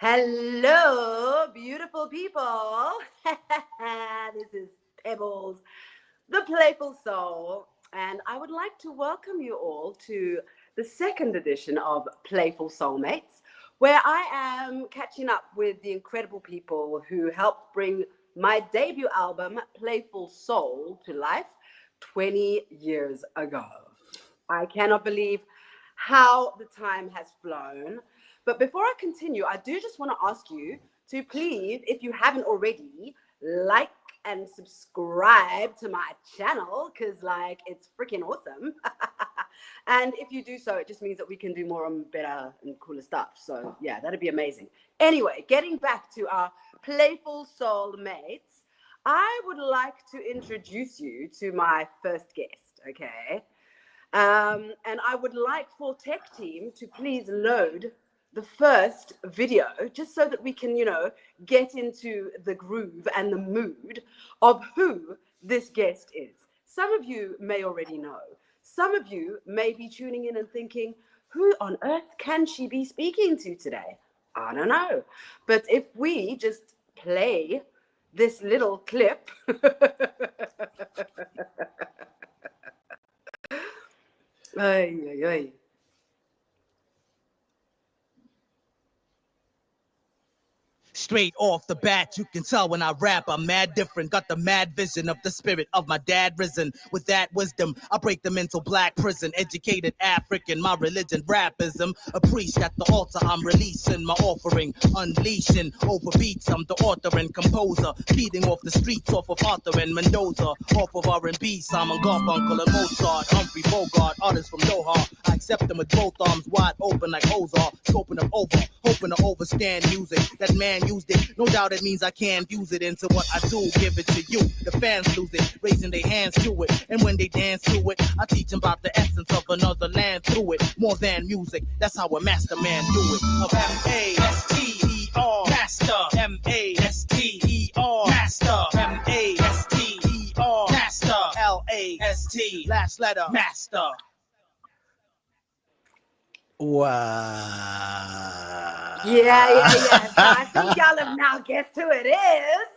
Hello, beautiful people. This is Pebbles, the Playful Soul, and I would like to welcome you all to the second edition of Playful Soul Mates, where I am catching up with the incredible people who helped bring my debut album, Playful Soul, to life 20 years ago. I cannot believe how the time has flown. But before I continue, I do just want to ask you to please, if you haven't already, like and subscribe to my channel, because it's freaking awesome. And if you do so, it just means that we can do more and better and cooler stuff. So yeah, that'd be amazing. Anyway, getting back to our Playful Soul Mates, I would like to introduce you to my first guest, okay? And I would like for Tech Team to please load the first video, just so that we can, get into the groove and the mood of who this guest is. Some of you may already know. Some of you may be tuning in and thinking, who on earth can she be speaking to today? I don't know. But if we just play this little clip. Ay, ay, ay. Straight off the bat, you can tell when I rap, I'm mad different. Got the mad vision of the spirit of my dad risen. With that wisdom, I break the mental black prison. Educated African, my religion, rapism. A priest at the altar, I'm releasing my offering. Unleashing over beats, I'm the author and composer. Feeding off the streets, off of Arthur and Mendoza. Off of R&B, Simon Garfunkel and Mozart. Humphrey Bogart, artists from Doha. I accept them with both arms wide open like Ozark. Scoping them over, hoping to overstand music. That man used it, no doubt it means I can fuse it into what I do, give it to you. The fans lose it, raising their hands to it, and when they dance to it, I teach them about the essence of another land through it. More than music, that's how a master man do it. Of M-A-S-T-E-R, master, M-A-S-T-E-R, master, M-A-S-T-E-R, master, L-A-S-T, last letter, master. Wow. Yeah. So I think y'all have now guessed who it is.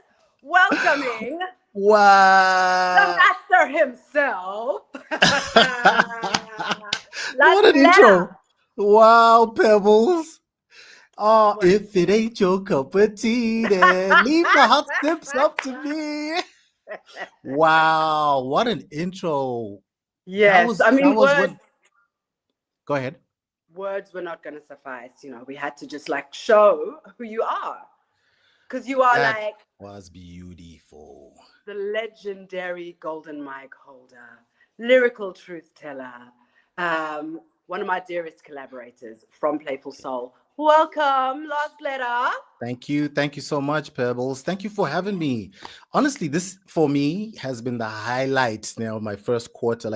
Welcoming the master himself. What an intro. Wow, Pebbles. Oh, if it ain't your cup of tea, then leave the hot tips up to me. Wow, what an intro. Yes, words. Go ahead. Words were not going to suffice. We had to just show who you are. Because you are was beautiful. The legendary golden mic holder, lyrical truth teller, one of my dearest collaborators from Playful Soul. Welcome, Last Letta. Thank you so much, Pebbles. Thank you for having me. Honestly, this for me has been the highlight now of my first quarter.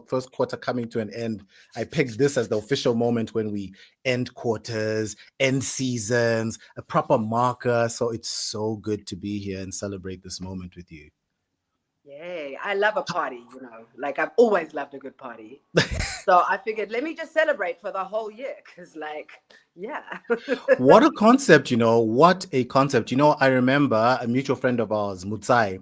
First quarter coming to an end. I picked this as the official moment when we end quarters, end seasons, a proper marker. So it's so good to be here and celebrate this moment with you. Yay, I love a party, I've always loved a good party. So I figured, let me just celebrate for the whole year, because yeah. What a concept, what a concept. I remember a mutual friend of ours, Mutsai,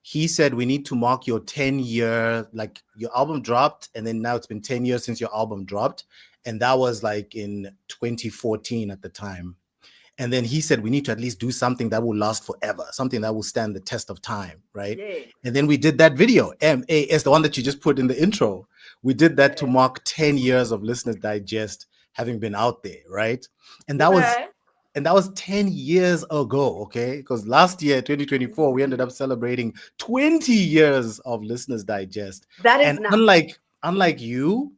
he said we need to mark your 10-year, your album dropped, and then now it's been 10 years since your album dropped. And that was in 2014 at the time. And then he said, we need to at least do something that will last forever, something that will stand the test of time, right? Yeah. And then we did that video, MAS, the one that you just put in the intro. We did that to mark 10 years of Listeners Digest having been out there, right? And that was 10 years ago, okay? Because last year, 2024, we ended up celebrating 20 years of Listeners Digest. That is nice. Unlike you,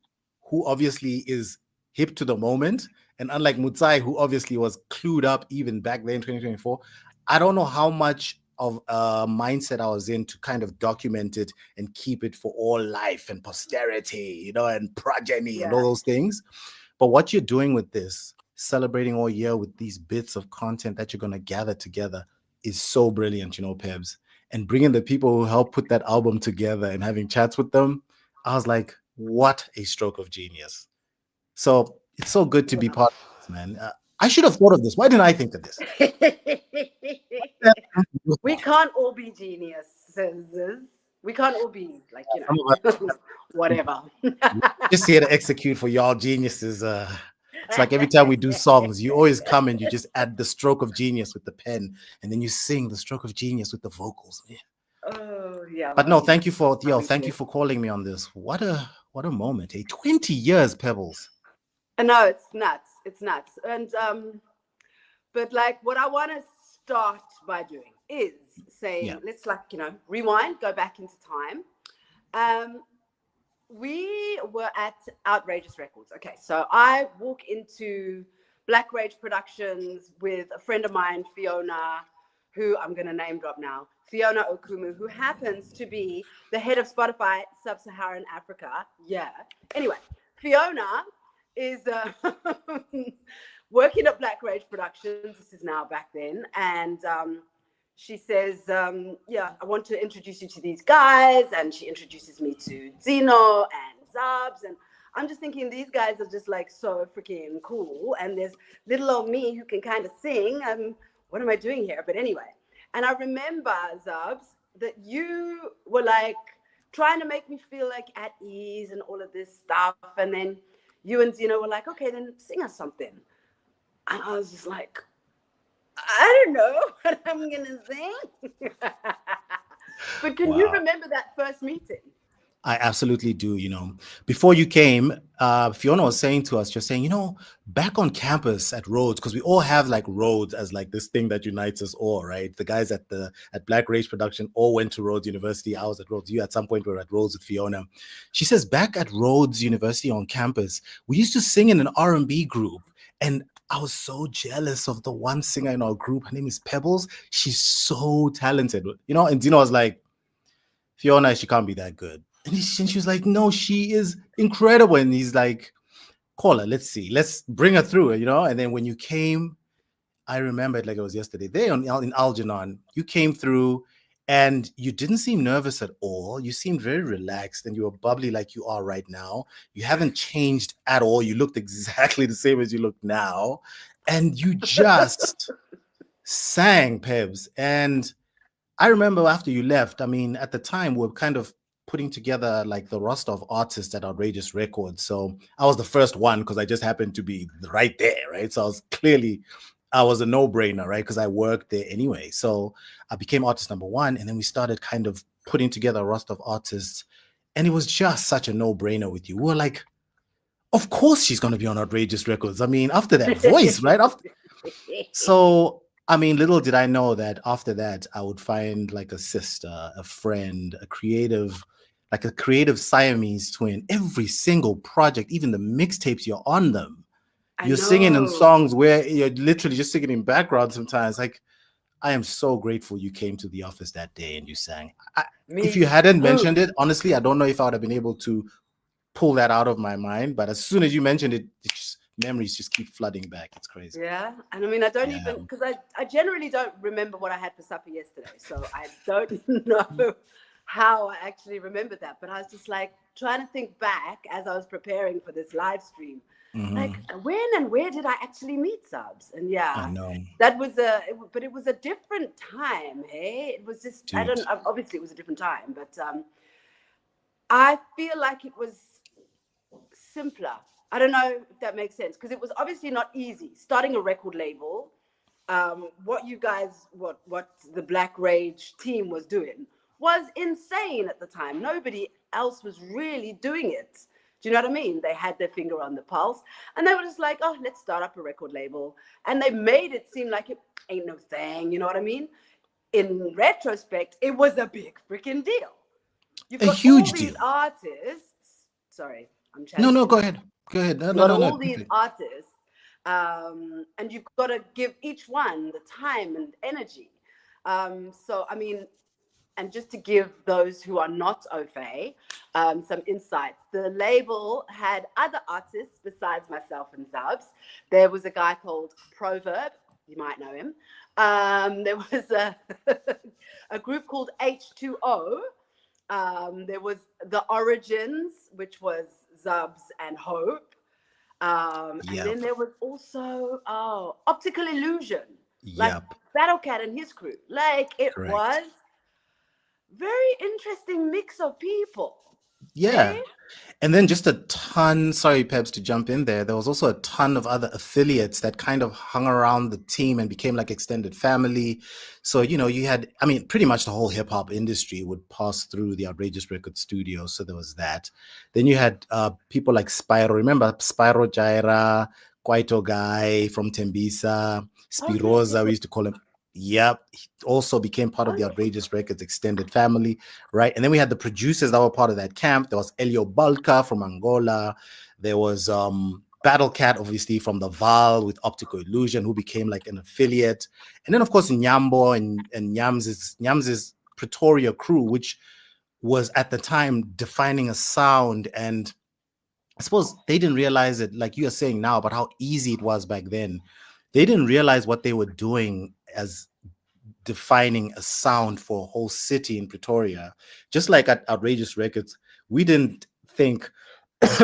who obviously is hip to the moment, and unlike Mutsai, who obviously was clued up even back then in 2024, I don't know how much of a mindset I was in to kind of document it and keep it for all life and posterity, and progeny and all those things. But what you're doing with this, celebrating all year with these bits of content that you're going to gather together is so brilliant, Pebs. And bringing the people who helped put that album together and having chats with them, I was like, what a stroke of genius. So it's so good to be part of this, man. I should have thought of this. Why didn't I think of this? We can't all be geniuses. We can't all be like, Some of us whatever. just here to execute for y'all geniuses. It's like every time we do songs, you always come and you just add the stroke of genius with the pen, and then you sing the stroke of genius with the vocals. Yeah. Oh yeah. But no, thank you for calling me on this. What a moment. Hey, 20 years, Pebbles. No, it's nuts. It's nuts. And but like what I want to start by doing is saying, let's rewind, go back into time. We were at Outrageous Records. Okay, so I walk into Black Rage Productions with a friend of mine, Fiona, who I'm going to name drop now, Fiona Okumu, who happens to be the head of Spotify Sub-Saharan Africa. Yeah. Anyway, Fiona is working at Black Rage Productions. This is now back then. And she says, I want to introduce you to these guys. And she introduces me to Zino and Zubz. And I'm just thinking these guys are just like so freaking cool. And there's little old me who can kind of sing. What am I doing here? But anyway. And I remember, Zubz, that you were like trying to make me feel like at ease and all of this stuff. And then you and Zino were like, okay, then sing us something. And I was just like, I don't know what I'm going to sing. But can you remember that first meeting? I absolutely do. Before you came, Fiona was saying to us, just saying, back on campus at Rhodes, because we all have like Rhodes as like this thing that unites us all, right? The guys at Black Rage Production all went to Rhodes University. I was at Rhodes. You at some point were at Rhodes with Fiona. She says, back at Rhodes University on campus, we used to sing in an R&B group, and I was so jealous of the one singer in our group. Her name is Pebbles. She's so talented, and Dino was like, Fiona, she can't be that good. And she was like, no, she is incredible. And he's like, call her, let's bring her through, And then when you came, I remember it like it was yesterday. There in Algernon, you came through and you didn't seem nervous at all. You seemed very relaxed and you were bubbly like you are right now. You haven't changed at all. You looked exactly the same as you look now. And you just sang, Pebs. And I remember after you left, I mean, at the time, we were kind of putting together like the roster of artists at Outrageous Records. So I was the first one because I just happened to be right there, right? So I was a no-brainer, right? Because I worked there anyway. So I became artist number one, and then we started kind of putting together a roster of artists, and it was just such a no-brainer with you. We were like, of course she's going to be on Outrageous Records. I mean, after that voice, right? So I mean, little did I know that after that, I would find like a sister, a friend, a creative Siamese twin. Every single project, even the mixtapes, you're on them. You're singing in songs where you're literally just singing in background sometimes. Like, I am so grateful you came to the office that day and you sang. If you hadn't mentioned it, honestly, I don't know if I would have been able to pull that out of my mind. But as soon as you mentioned it, memories just keep flooding back. It's crazy. Yeah. And I mean, I don't even, because I generally don't remember what I had for supper yesterday. So I don't know how I actually remembered that. But I was just like trying to think back as I was preparing for this live stream. Like, when and where did I actually meet Zubz? And I know. That was but it was a different time, hey? It was just, obviously it was a different time, but I feel like it was simpler. I don't know if that makes sense, because it was obviously not easy starting a record label. What the Black Rage team was doing was insane at the time. Nobody else was really doing it. Do you know what I mean? They had their finger on the pulse, and they were just like, oh, let's start up a record label. And they made it seem like it ain't no thing. You know what I mean? In retrospect, it was a big freaking deal. You've got a huge deal. Artists. Sorry, I'm chatting. No, go ahead. Go ahead. All these artists, and you've got to give each one the time and energy. So, I mean, and just to give those who are not au fait some insights, the label had other artists besides myself and Zubz. There was a guy called Proverb. You might know him. There was a group called H2O. There was The Origins, which was Zubz and Hope. And then Yep. there was also Optical Illusion, like Yep. Battlecat and his crew. Like it Correct. was very interesting mix of people. Yeah. Hey? And then just a ton, sorry, Peps, to jump in there. There was also a ton of other affiliates that kind of hung around the team and became like extended family. So, you had, I mean, pretty much the whole hip hop industry would pass through the Outrageous Record studio. So there was that. Then you had people like Spyro. Remember Spyro Jaira, Kwaito Guy from Tembisa, Oh yes, yes, Spiroza, we yes. used to call him. Yep. He also became part Oh of the yes. Outrageous Records extended family, right? And then we had the producers that were part of that camp. There was Elio Balca from Angola. There was Battle Cat, obviously from the Val with Optical Illusion, who became like an affiliate. And then of course Nyambo and Nyams's Pretoria crew, which was at the time defining a sound. And I suppose they didn't realize it, like you are saying now, about how easy it was back then. They didn't realize what they were doing as defining a sound for a whole city in Pretoria. Just like at Outrageous Records, we didn't think,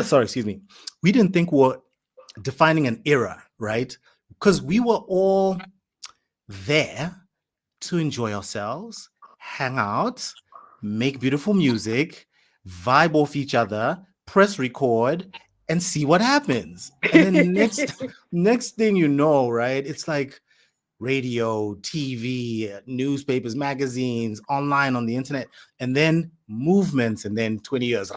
sorry, excuse me, we didn't think we were defining an era, right? Because we were all there to enjoy ourselves, hang out, make beautiful music, vibe off each other, press record, and see what happens. And then next thing you know, right? It's like radio, TV, newspapers, magazines, online on the internet, and then movements, and then 20 years.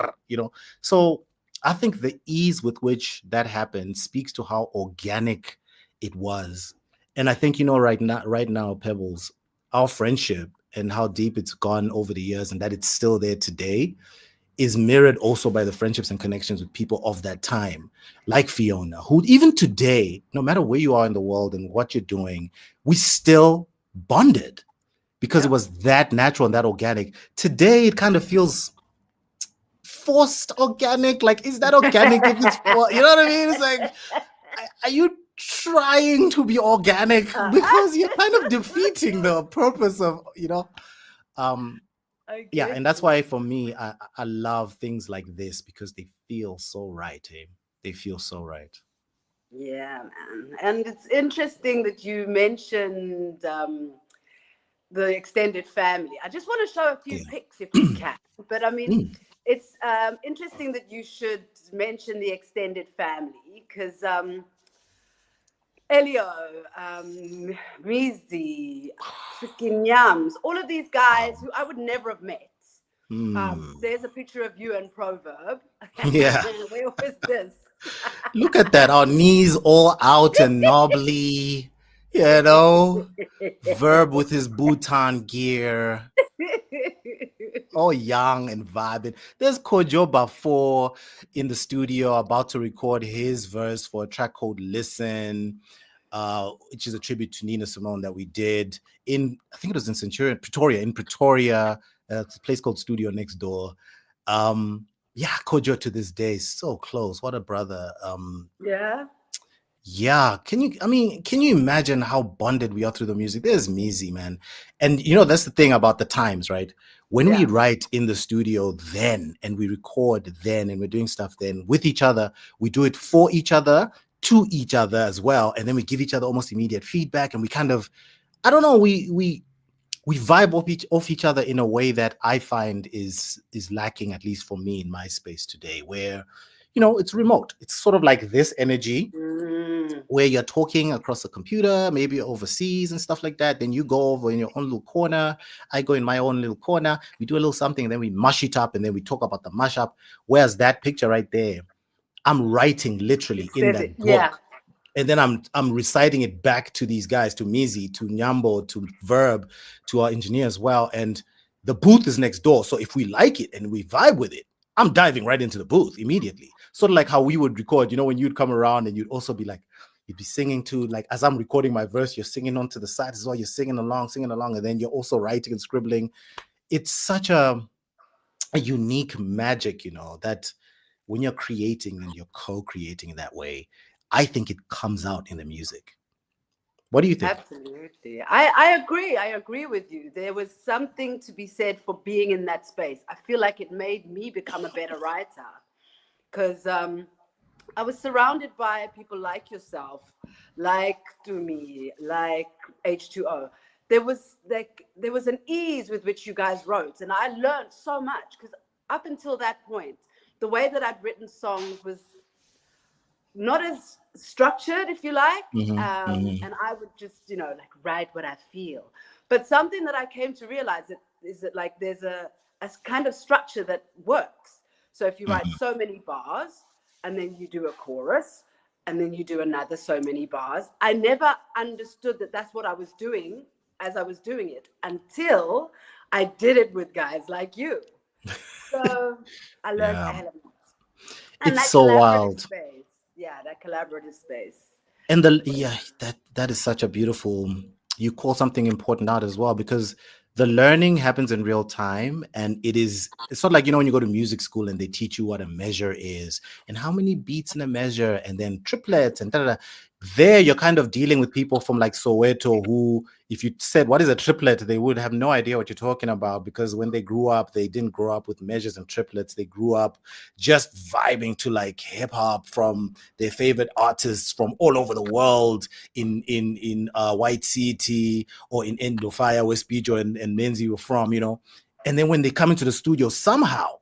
So I think the ease with which that happened speaks to how organic it was. And I think, right now, Pebbles, our friendship and how deep it's gone over the years and that it's still there today is mirrored also by the friendships and connections with people of that time, like Fiona, who even today, no matter where you are in the world and what you're doing, we still bonded because it Yep. was that natural and that organic. Today, it kind of feels forced organic. Like, is that organic if it's for, you know what I mean? It's like, are you trying to be organic? Because you're kind of defeating the purpose of, um, I yeah, get and that's you. why for me, I love things like this because they feel so right, eh? They feel so right. Yeah, man. And it's interesting that you mentioned the extended family. I just want to show a few Yeah. pics if we can. But I mean, Mm. it's interesting that you should mention the extended family because Elio, Mizi, freaking Yams, all of these guys Wow. who I would never have met. Mm. There's a picture of you and Proverb. Yeah. Where was this? Look at that. Our knees all out and knobbly, you know. Verb with his Bhutan gear. All young and vibing. There's Kojo Bafo in the studio about to record his verse for a track called Listen, which is a tribute to Nina Simone that we did I think it was in Pretoria. It's a place called Studio Next Door. Yeah, Kojo to this day, so close. What a brother. Yeah, Yeah, can you imagine how bonded we are through the music? There's Mizi, man. And that's the thing about the times, right? When we yeah. write in the studio then and we record then and we're doing stuff then with each other, we do it for each other, to each other as well. And then we give each other almost immediate feedback and we kind of, I don't know, we vibe off each other in a way that I find is lacking, at least for me in my space today, where it's remote. It's sort of like this energy Mm, where you're talking across a computer, maybe overseas and stuff like that. Then you go over in your own little corner. I go in my own little corner. We do a little something, and then we mush it up, and then we talk about the mash up. Whereas that picture right there, I'm writing literally in extended. that Yeah. book. And then I'm reciting it back to these guys, to Mizi, to Nyambo, to Verb, to our engineer as well. And the booth is next door. So if we like it and we vibe with it, I'm diving right into the booth immediately. Sort of like how we would record, when you'd come around and you'd also be like, you'd be singing to, like, as I'm recording my verse, you're singing onto the side as well. You're singing along, and then you're also writing and scribbling. It's such a unique magic, that when you're creating and you're co-creating in that way, I think it comes out in the music. What do you think? Absolutely. I agree. I agree with you. There was something to be said for being in that space. I feel like it made me become a better writer because I was surrounded by people like yourself, like Dumi, like H2O. There was an ease with which you guys wrote, and I learned so much because up until that point, the way that I'd written songs was not as structured, if you like. And I would just, like write what I feel. But something that I came to realize is that like there's a kind of structure that works. So if you write so many bars and then you do a chorus and then you do another so many bars, I never understood that that's what I was doing as I was doing it until I did it with guys like you. So I learned Yeah. elements. And It's that so collaborative wild. space. Yeah, that collaborative space. And that is such a beautiful, you call something important out as well, because the learning happens in real time, and it's not like, when you go to music school and they teach you what a measure is and how many beats in a measure and then triplets and da, da, da. There you're kind of dealing with people from like Soweto who, if you said what is a triplet, they would have no idea what you're talking about, because when they grew up, they didn't grow up with measures and triplets. They grew up just vibing to like hip hop from their favorite artists from all over the world in White City or in Endofire, where Speedo and Menzi were from, And then when they come into the studio, somehow,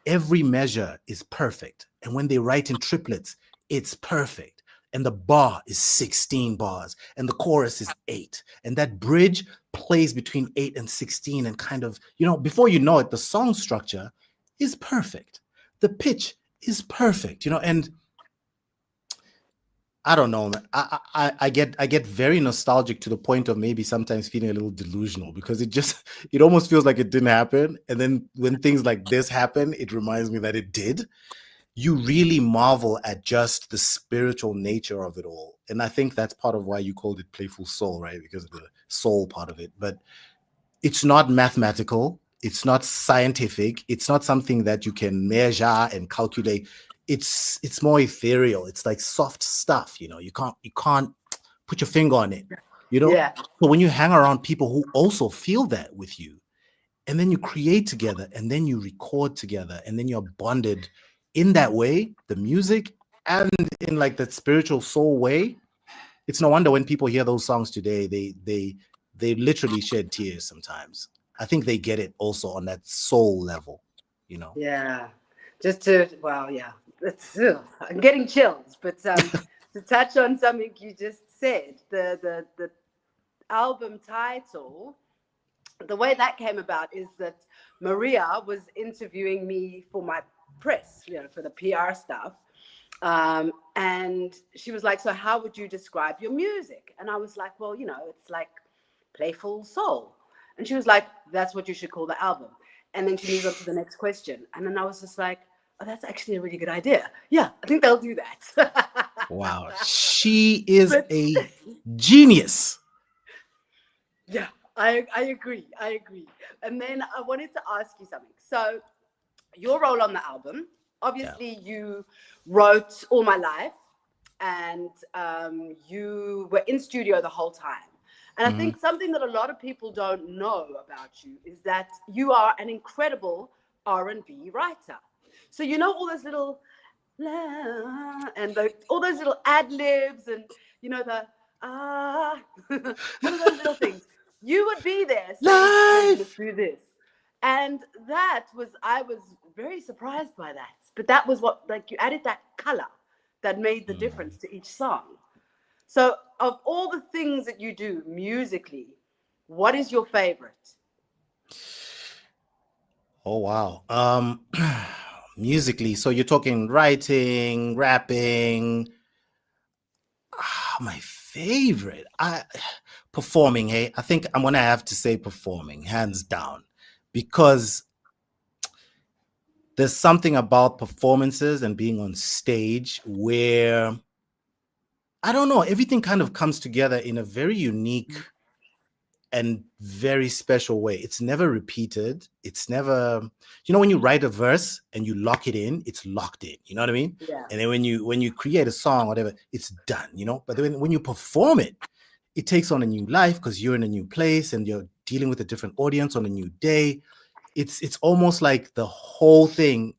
every measure is perfect. And when they write in triplets, it's perfect. And the bar is 16 bars and the chorus is 8. And that bridge plays between 8 and 16 and kind of, before you know it, the song structure is perfect. The pitch is perfect, and I don't know, man. I get very nostalgic to the point of maybe sometimes feeling a little delusional, because it almost feels like it didn't happen. And then when things like this happen, it reminds me that it did. You really marvel at just the spiritual nature of it all. And I think that's part of why you called it Playful Soul, right? Because of the soul part of it. But it's not mathematical. It's not scientific. It's not something that you can measure and calculate. It's more ethereal. It's like soft stuff, You can't put your finger on it, Yeah. So when you hang around people who also feel that with you, and then you create together, and then you record together, and then you're bonded in that way, the music and in like that spiritual soul way, it's no wonder when people hear those songs today, they literally shed tears sometimes. I think they get it also on that soul level, Yeah. Wow, yeah. I'm getting chills. But to touch on something you just said, the album title, the way that came about is that Maria was interviewing me for my press, for the PR stuff. And she was like, so how would you describe your music? And I was like, well, it's like playful soul. And she was like, that's what you should call the album. And then she moved on to the next question. And then I was just like, oh, that's actually a really good idea. Yeah, I think they'll do that. Wow. She is a genius. Yeah, I agree. I agree. And then I wanted to ask you something. So your role on the album, obviously you wrote All My Life, and you were in studio the whole time. And I think something that a lot of people don't know about you is that you are an incredible R&B writer. So all those little and all those little ad libs and the all of those little things. You would be there saying, let's do this. And I was very surprised by that. But that was what, like, you added that color that made the difference to each song. So of all the things that you do musically, what is your favorite? Oh, wow. Musically, so you're talking writing, rapping. My favorite, performing. Hey, I think I'm gonna have to say performing, hands down, because there's something about performances and being on stage where, I don't know, everything kind of comes together in a very unique and very special way. It's never repeated. It's never, when you write a verse and you lock it in, it's locked in. You know what I mean? Yeah. And then when you create a song, whatever, it's done. But then when you perform it, it takes on a new life because you're in a new place and you're dealing with a different audience on a new day. It's almost like the whole thing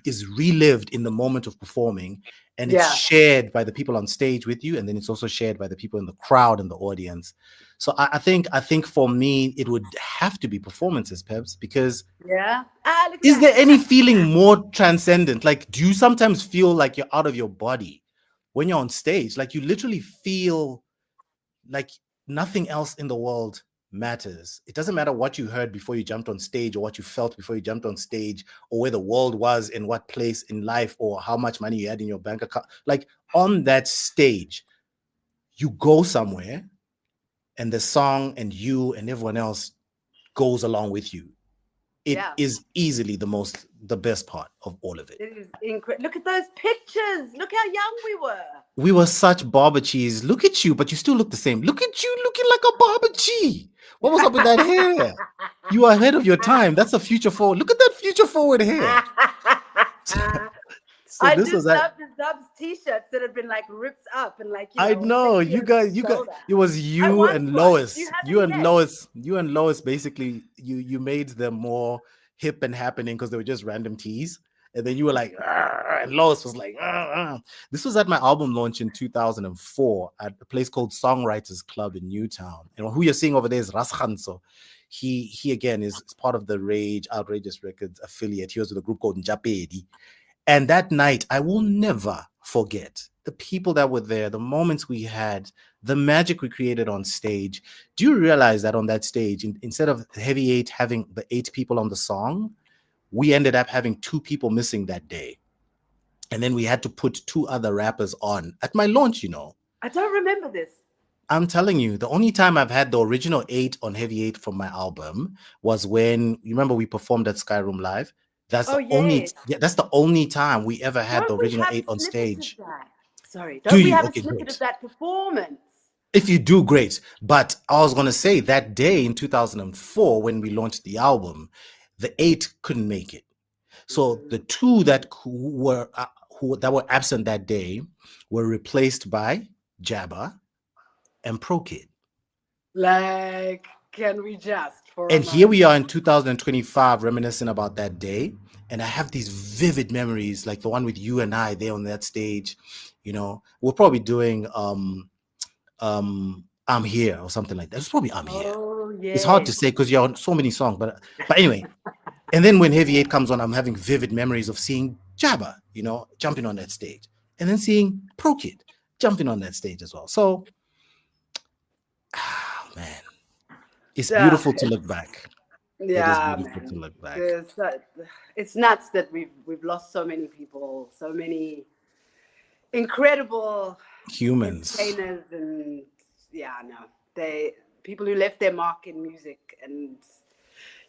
is relived in the moment of performing, and it's Yeah. shared by the people on stage with you, and then it's also shared by the people in the crowd and the audience. So I think for me it would have to be performances, Peps, because Yeah. Ah, look at is that. there any feeling more transcendent? Like, do you sometimes feel like you're out of your body when you're on stage? Like, you literally feel like nothing else in the world matters. It doesn't matter what you heard before you jumped on stage, or what you felt before you jumped on stage, or where the world was in what place in life, or how much money you had in your bank account. Like, on that stage, you go somewhere, and the song and you and everyone else goes along with you. It Yeah. is easily the best part of all of it. It is incredible. Look at those pictures. Look how young we were. We were such barber cheese. Look at you, but you still look the same. Look at you looking like a barber cheese. What was up with that hair? You are ahead of your time. That's a future forward. Look at that future forward hair. So I this just was that. love the Zubz t-shirts that had been like ripped up and like, I know you guys. It was you and Lois. Do you have You any and left? Lois. You and Lois. Basically, you made them more hip and happening because they were just random tees. And then you were like, "Arr," and Lois was like, "Arr, arr." This was at my album launch in 2004 at a place called Songwriters Club in Newtown. And who you're seeing over there is Ras Khanso. He again is part of the Outrageous Records affiliate. He was with a group called Njapedi. And that night, I will never forget the people that were there, the moments we had, the magic we created on stage. Do you realize that on that stage, instead of Heavy 8 having the 8 people on the song, we ended up having 2 people missing that day. And then we had to put 2 other rappers on at my launch, I don't remember this. I'm telling you, the only time I've had the original 8 on Heavy 8 from my album was when, you remember, we performed at Skyroom Live. That's the only time we ever had the original 8 on stage. Sorry, Do don't we you? have Okay, a snippet great. of that performance? If you do, great. But I was going to say that day in 2004, when we launched the album, the 8 couldn't make it. So the 2 that were absent that day were replaced by Jabba and Pro Kid. Like, can we just for And here we are in 2025 reminiscing about that day, and I have these vivid memories, like the one with you and I there on that stage. We're probably doing I'm Here or something like that. It's probably I'm Here. Yeah. It's hard to say because you're on so many songs, but anyway. And then when Heavy 8 comes on, I'm having vivid memories of seeing Jabba, jumping on that stage, and then seeing Pro Kid jumping on that stage as well. So, man, it's beautiful to look back. Yeah, it is beautiful to look back. It's nuts that we've lost so many people, so many incredible humans, entertainers, and people who left their mark in music. And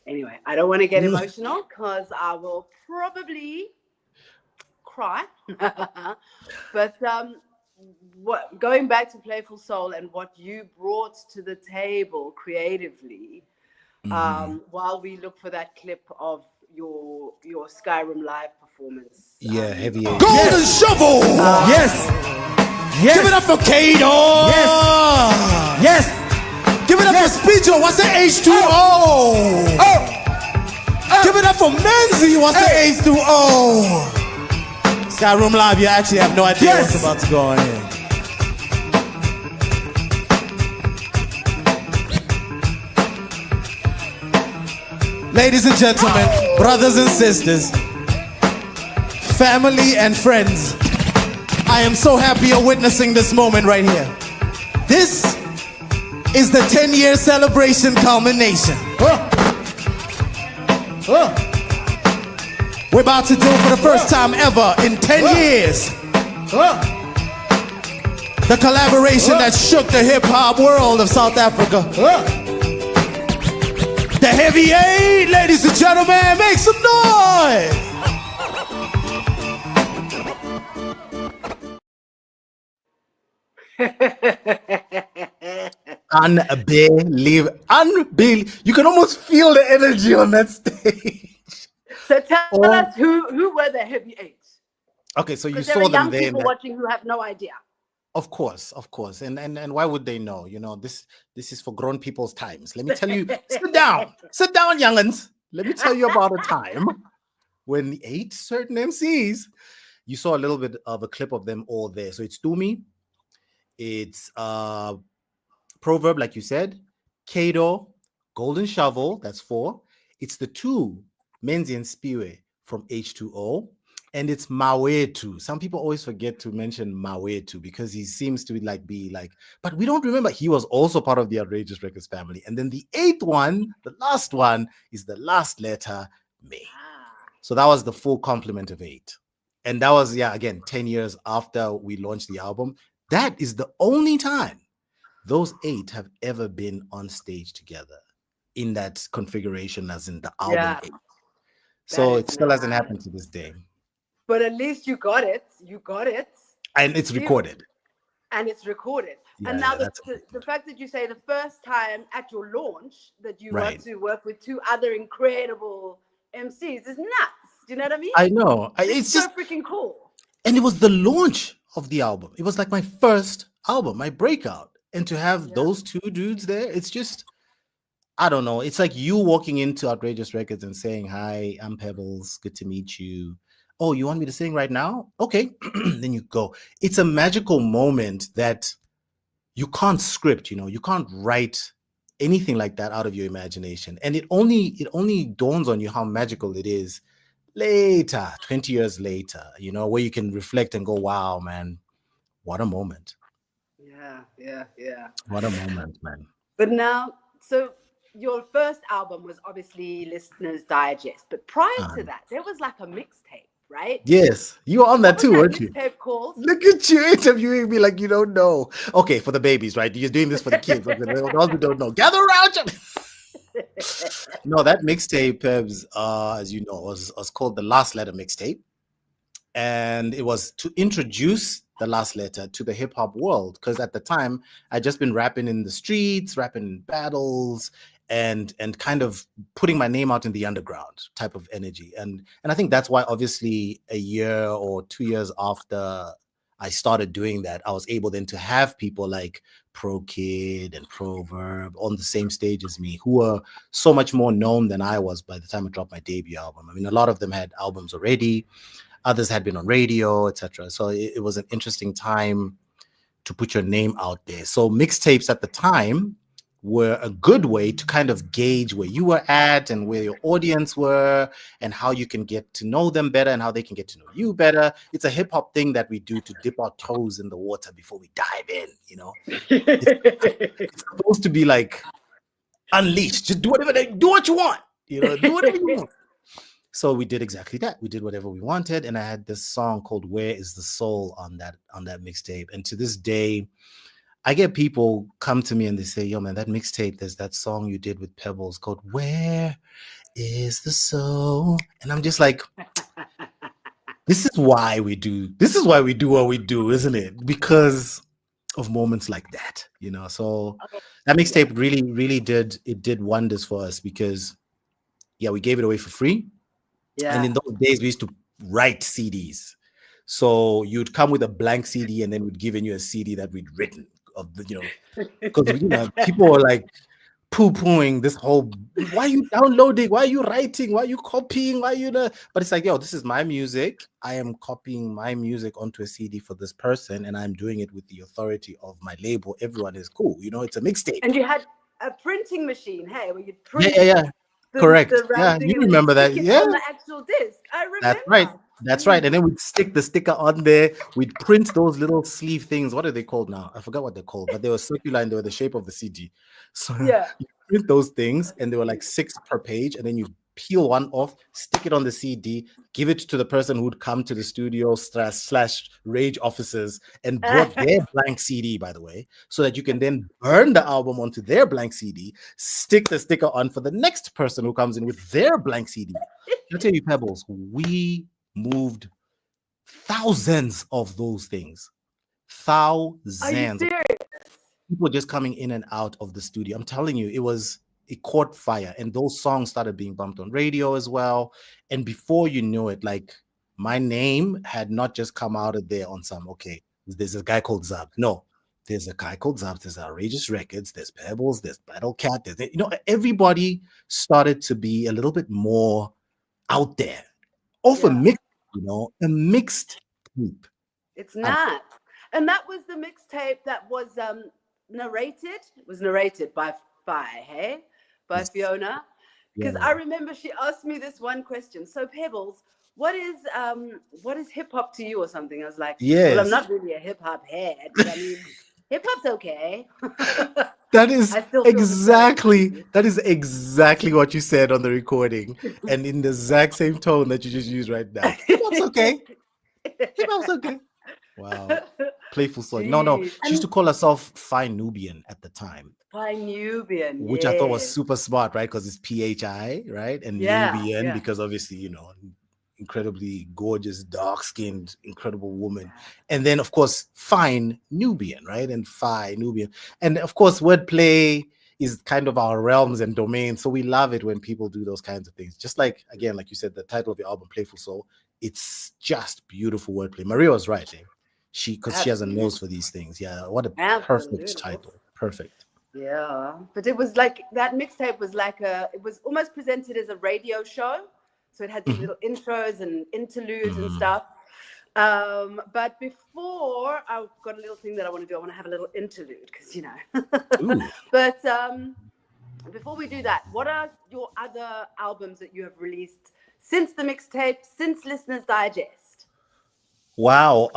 anyway, I don't want to get emotional because I will probably cry. But going back to Playful Soul and what you brought to the table creatively, while we look for that clip of your Skyrim live performance. Heavy 8. Golden Shovel! Yes! Give it up for Kato! Yes! Yes! Give it up for Speedo! What's the H2O? Give it up for Menzi! What's the H2O? Skyroom Live, you actually have no idea what's about to go on here. Ladies and gentlemen, brothers and sisters, family and friends, I am so happy you're witnessing this moment right here. This is the 10-year celebration culmination. We're about to do for the first time ever in 10 years the collaboration that shook the hip-hop world of South Africa. The Heavy 8, ladies and gentlemen, make some noise! Unbelievable. You can almost feel the energy on that stage. So tell us who were the Heavy 8? Okay, so you saw them young there. People watching who have no idea. Of course, and why would they know? This is for grown people's times. Let me tell you. Sit down, young'uns. Let me tell you about a time when the 8 certain MCs, you saw a little bit of a clip of them all there. So it's Dumi, it's Proverb, like you said, Kato, Golden Shovel, that's 4. It's the 2, Menzi and Spiwe from H2O. And it's Mawetu. Some people always forget to mention Mawetu because he seems to be like, but we don't remember he was also part of the Outrageous Records family. And then the 8th one, the last one, is the last letter, May. So that was the full complement of 8. And that was, again, 10 years after we launched the album. That is the only time those 8 have ever been on stage together in that configuration, as in the album 8. So it still hasn't happened to this day. But at least you got it. You got it. And it's recorded. And it's recorded. Yeah, and now the fact that you say the first time at your launch that you got to work with 2 other incredible MCs is nuts. Do you know what I mean? I know. It's so just freaking cool. And it was the launch of the album. It was like my first album, my breakout. And to have those 2 dudes there, it's just, I don't know. It's like you walking into Outrageous Records and saying, "Hi, I'm Pebbles. Good to meet you. Oh, you want me to sing right now? Okay." Then you go. It's a magical moment that you can't script, you can't write anything like that out of your imagination. And it only dawns on you how magical it is later, 20 years later, where you can reflect and go, wow, man, what a moment. Yeah. What a moment, man. But now, so your first album was obviously Listener's Digest, but prior to that, there was like a mixtape, right? Yes, you were on that too, weren't you? Mixtape called? Look at you interviewing me like you don't know. Okay, for the babies, right? You're doing this for the kids. Those who don't know, gather around. No, that mixtape, as you know, was called The Last Letta mixtape. And it was to introduce The Last Letta to the hip hop world. Because at the time, I'd just been rapping in the streets, rapping in battles, and kind of putting my name out in the underground type of energy. And I think that's why, obviously, a year or 2 years after I started doing that, I was able then to have people like Pro Kid and Proverb on the same stage as me, who were so much more known than I was by the time I dropped my debut album. I mean, a lot of them had albums already. Others had been on radio, etc. So it was an interesting time to put your name out there. So mixtapes at the time were a good way to kind of gauge where you were at and where your audience were and how you can get to know them better and how they can get to know you better. It's a hip hop thing that we do to dip our toes in the water before we dive in, It's supposed to be like unleashed. Just do what you want, do whatever you want. So we did exactly that. We did whatever we wanted. And I had this song called Where Is the Soul on that mixtape. And to this day, I get people come to me and they say, yo, man, that mixtape, there's that song you did with Pebbles called Where Is the Soul? And I'm just like, this is why we do what we do, isn't it? Because of moments like that, So that mixtape really did wonders for us because, we gave it away for free. Yeah. And in those days, we used to write CDs. So you'd come with a blank CD and then we'd give you a CD that we'd written of the, because people were like poo-pooing this whole, why are you downloading? Why are you writing? Why are you copying? Why are you But it's like, yo, this is my music. I am copying my music onto a CD for this person and I'm doing it with the authority of my label. Everyone is cool. It's a mixtape. And you had a printing machine, hey, where you'd print. Yeah. Correct. Yeah, you remember that. Yeah. On the actual disc. I remember. That's right. That's right. And then we'd stick the sticker on there. We'd print those little sleeve things. What are they called now? I forgot what they're called, but they were circular and they were the shape of the CD. So you print those things and they were like 6 per page. And then you peel one off, stick it on the CD, give it to the person who'd come to the studio / Rage offices and brought their blank CD, by the way, so that you can then burn the album onto their blank CD, stick the sticker on for the next person who comes in with their blank CD. I'll tell you, Pebbles, we moved thousands of those things. Thousands. Are you serious? People just coming in and out of the studio. I'm telling you, it caught fire, and those songs started being bumped on radio as well. And before you knew it, like, my name had not just come out of there on some, okay, there's a guy called Zubz. No, there's a guy called Zubz. There's Outrageous Records. There's Pebbles. There's Battle Cat. There's, everybody started to be a little bit more out there. off a Yeah. mix, a mixed tape. It's not. And that was the mixtape that was narrated. It was narrated by hey? By Yes. Fiona. Yeah, Because I remember she asked me this one question. So Pebbles, what is hip hop to you or something? I was like, well, I'm yes. not really a hip hop head, but I mean, hip hop's okay. That is I still feel the exactly what you said on the recording, and in the exact same tone that you just used right now. Hip hop's okay. Hip hop's okay. Wow. Playful Soul. No. Jeez. She used to call herself Fine Nubian at the time, By Nubian, which I thought was yes. super smart, right? Because it's PHI, right? And Yeah, Nubian, yeah. because obviously, incredibly gorgeous, dark-skinned, incredible woman. And then, of course, Fine Nubian, right? And Phi Nubian. And of course, wordplay is kind of our realms and domains. So we love it when people do those kinds of things. Just like, again, like you said, the title of your album, Playful Soul, it's just beautiful wordplay. Maria was right, eh? Because she has a nose for these things. Yeah, what a perfect title. Perfect. Yeah, but it was like that mixtape was like it was almost presented as a radio show. So it had these little intros and interludes and stuff. But before, I've got a little thing that I want to do. I want to have a little interlude because, But before we do that, what are your other albums that you have released since the mixtape, since Listeners Digest? Wow.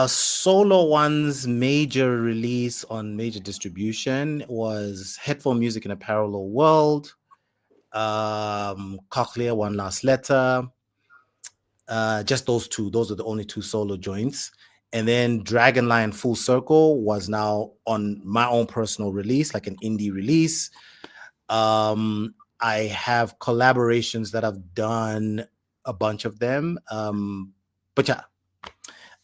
Solo One's major release on major distribution was Headphone Music in a Parallel World, Cochlear, One Last Letter. Just those two. Those are the only two solo joints. And then Dragon Lion Full Circle was now on my own personal release, like an indie release. I have collaborations that I've done, a bunch of them. But yeah,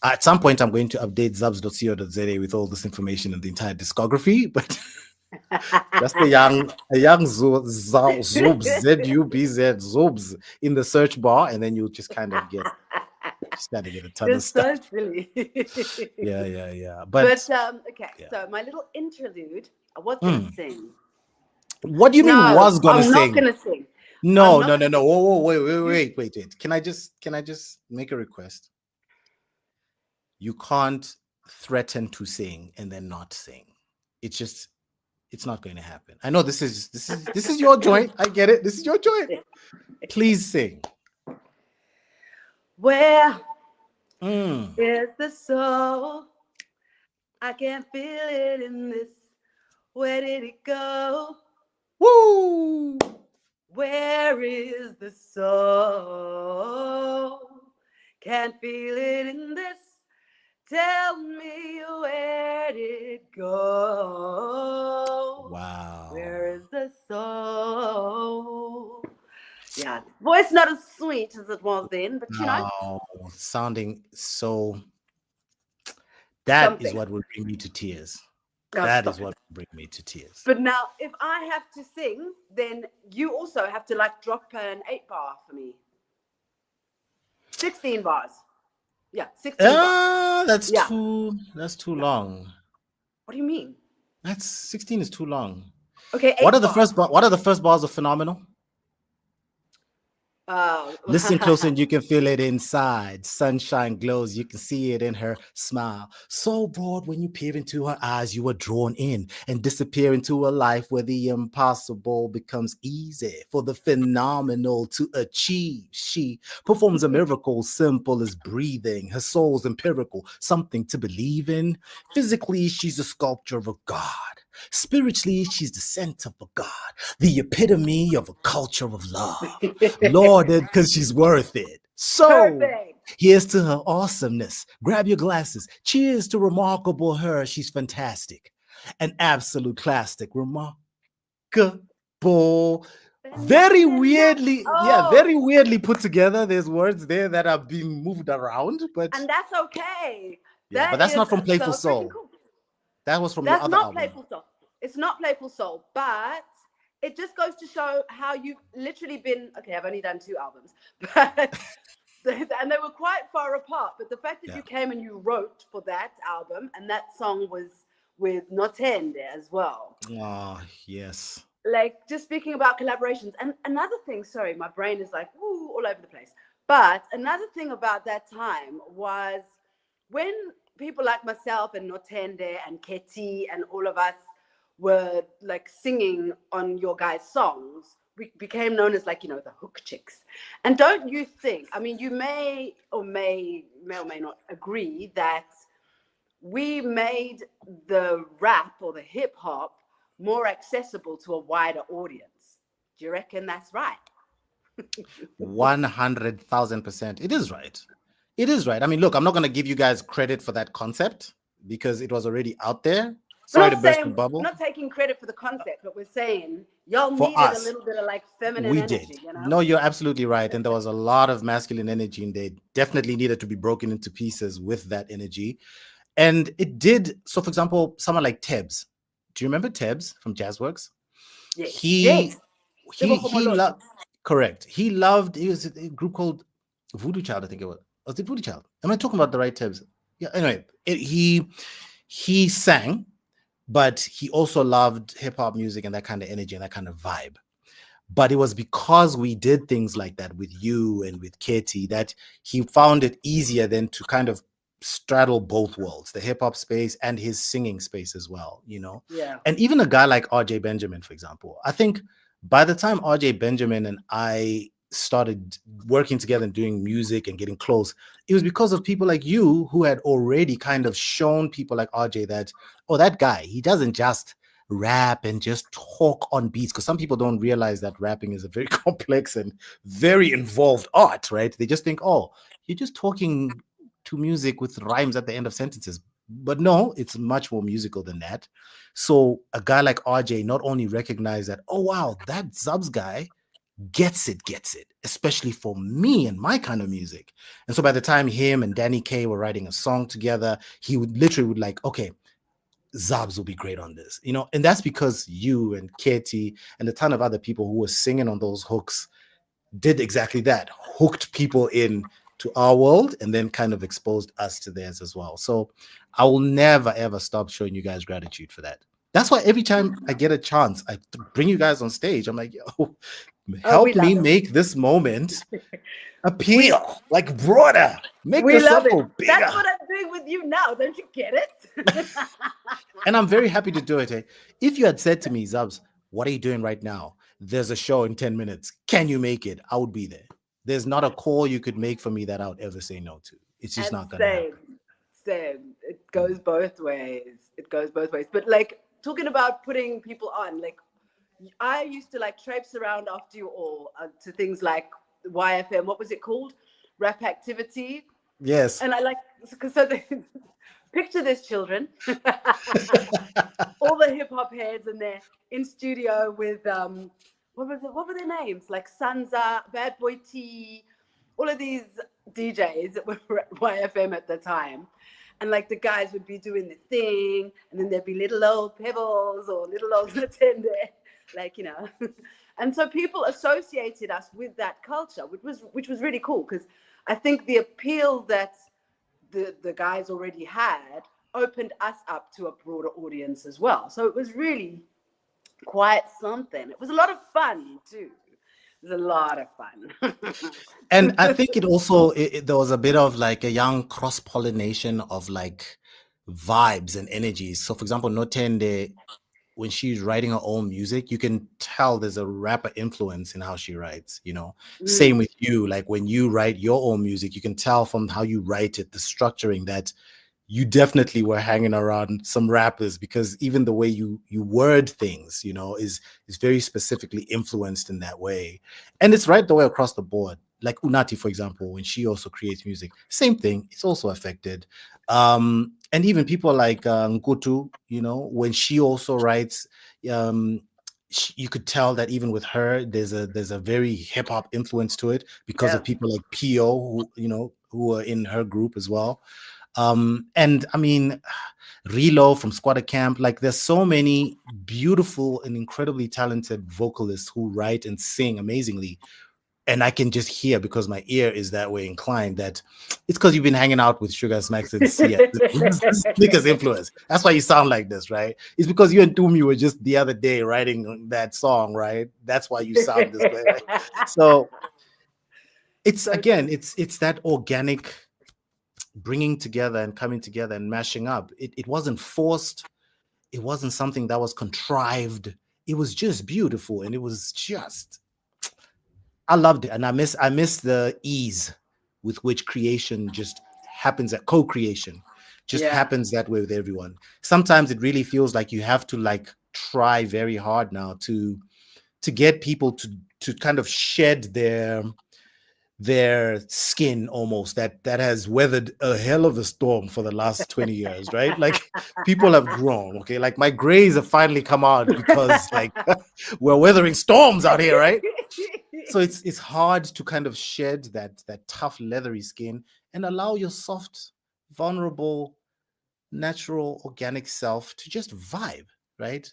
at some point I'm going to update zubz.co.za with all this information and the entire discography. But that's a young Zubz, Z-U-B-Z, Zubz in the search bar, and then you'll just kind of get a ton of stuff. So silly. Yeah. But okay, yeah. so my little interlude, I was going to sing. What do you mean was gonna sing? I'm not gonna sing. No. Whoa, wait. Can I just make a request? You can't threaten to sing and then not sing. It's not going to happen. I know this is your joint. I get it. This is your joint. Please sing. Where is the soul? I can't feel it in this. Where did it go? Woo! Where is the soul? Can't feel it in this. Tell me, where did it go? Wow. Where is the soul? Yeah, voice not as sweet as it was then, but sounding so. That is what would bring me to tears. That is what would bring me to tears. But now, if I have to sing, then you also have to drop an 8-bar for me. 16 bars. Yeah, 16 bars. That's too long. What do you mean? 16 is too long. Okay, 8 What are bars. the first bars of Phenomenal? Listen close and you can feel it inside. Sunshine glows, you can see it in her smile. So broad when you peer into her eyes, you are drawn in and disappear into a life where the impossible becomes easy for the phenomenal to achieve. She performs a miracle simple as breathing. Her soul's empirical, something to believe in. Physically, she's a sculpture of a god. Spiritually, she's the center of God, the epitome of a culture of love. Lauded because she's worth it. So, Perfect. Here's to her awesomeness. Grab your glasses. Cheers to remarkable her. She's fantastic. An absolute classic. Remarkable. Very weirdly put together. There's words there that are being moved around, and that's okay. Yeah, but that's not from Playful Soul. Cool. That was from your other album. Playful Soul. It's not Playful Soul, but it just goes to show how you've literally been. Okay, I've only done 2 albums, but and they were quite far apart. But the fact that you came and you wrote for that album, and that song was with Notende as well. Oh, yes. Just speaking about collaborations, and another thing. Sorry, my brain is all over the place. But another thing about that time was when people like myself and Notende and Keti and all of us were like singing on your guys' songs, we became known as, like, you know, the hook chicks. And don't you think, I mean, you may or may not agree that we made the rap or the hip hop more accessible to a wider audience. Do you reckon that's right? 100,000%. It is right. It is right. I mean, look, I'm not going to give you guys credit for that concept because it was already out there. Sorry to burst the bubble. We're not taking credit for the concept, but we're saying y'all For needed us, a little bit of like feminine we energy, did. you know? No, you're absolutely right. And there was a lot of masculine energy, and they definitely needed to be broken into pieces with that energy. And it did. So, for example, someone like Tebs. Do you remember Tebs from Jazzworks? Yes. He Yes. correct. He was a group called Voodoo Child, I think it was. Was it Voodoo Child? Am I talking about the right Tebs? Yeah. Anyway, he sang, but he also loved hip hop music and that kind of energy and that kind of vibe. But it was because we did things like that with you and with Katie that he found it easier then to kind of straddle both worlds, the hip hop space and his singing space as well, you know? Yeah. And even a guy like RJ Benjamin, for example, I think by the time RJ Benjamin and I started working together and doing music and getting close, it was because of people like you who had already kind of shown people like RJ that, oh, that guy, he doesn't just rap and just talk on beats, because some people don't realize that rapping is a very complex and very involved art, right? They just think, oh, you're just talking to music with rhymes at the end of sentences. But no, it's much more musical than that. So a guy like RJ not only recognized that, oh wow, that Zubz guy gets it, especially for me and my kind of music. And so by the time him and Danny K were writing a song together, he would like, okay, Zubz will be great on this, you know. And that's because you and Katie and a ton of other people who were singing on those hooks did exactly that, hooked people in to our world and then kind of exposed us to theirs as well. So I will never ever stop showing you guys gratitude for that. That's why every time I get a chance, I bring you guys on stage. I'm like, yo, help me make this moment appeal, like broader. Make we this love it. bigger. That's what I'm doing with you now. Don't you get it? And I'm very happy to do it. Eh? If you had said to me, Zubz, what are you doing right now? There's a show in 10 minutes. Can you make it? I would be there. There's not a call you could make for me that I would ever say no to. It's just not going to happen. Same. It goes both ways. But like, talking about putting people on, like, I used to like traipse around after you all to things like YFM. What was it called? Rap Activity. Yes. And I like, so picture this, children. All the hip hop heads, and they're in studio with what were their names? Like Sansa, Bad Boy T, all of these DJs that were at YFM at the time. And like the guys would be doing the thing, and then there'd be little old Pebbles or little old Natende, like, you know. And so people associated us with that culture, which was really cool, because I think the appeal that the guys already had opened us up to a broader audience as well. So it was really quite something. It was a lot of fun too. It was a lot of fun. And I think it also, there was a bit of like a young cross-pollination of like vibes and energies. So for example, Notende, when she's writing her own music, you can tell there's a rapper influence in how she writes, you know. Same with you. Like when you write your own music, you can tell from how you write it, the structuring, that you definitely were hanging around some rappers, because even the way you word things, you know, is very specifically influenced in that way. And it's right the way across the board. Like Unati, for example, when she also creates music, same thing, it's also affected. And even people like Nkutu, you know, when she also writes, you could tell that even with her, there's a very hip hop influence to it, because of people like Pio, who, you know, who are in her group as well. And I mean, Relo from Squatter Camp, like there's so many beautiful and incredibly talented vocalists who write and sing amazingly. And I can just hear, because my ear is that way inclined, that it's because you've been hanging out with Sugar Smacks and Sia. Sneakers influence. That's why you sound like this, right? It's because you and Tumi were just the other day writing that song, right? That's why you sound this way. Right? So It's So again, it's that organic bringing together and coming together and mashing up. It wasn't forced. It wasn't something that was contrived. It was just beautiful, and it was just I loved it, and I miss the ease with which creation just happens. At co-creation just yeah, happens that way with everyone. Sometimes it really feels like you have to like try very hard now to get people to kind of shed their skin almost that has weathered a hell of a storm for the last 20 years, right? Like people have grown, okay? Like my grays have finally come out because like we're weathering storms out here, right? So it's hard to kind of shed that tough leathery skin and allow your soft, vulnerable, natural, organic self to just vibe, right?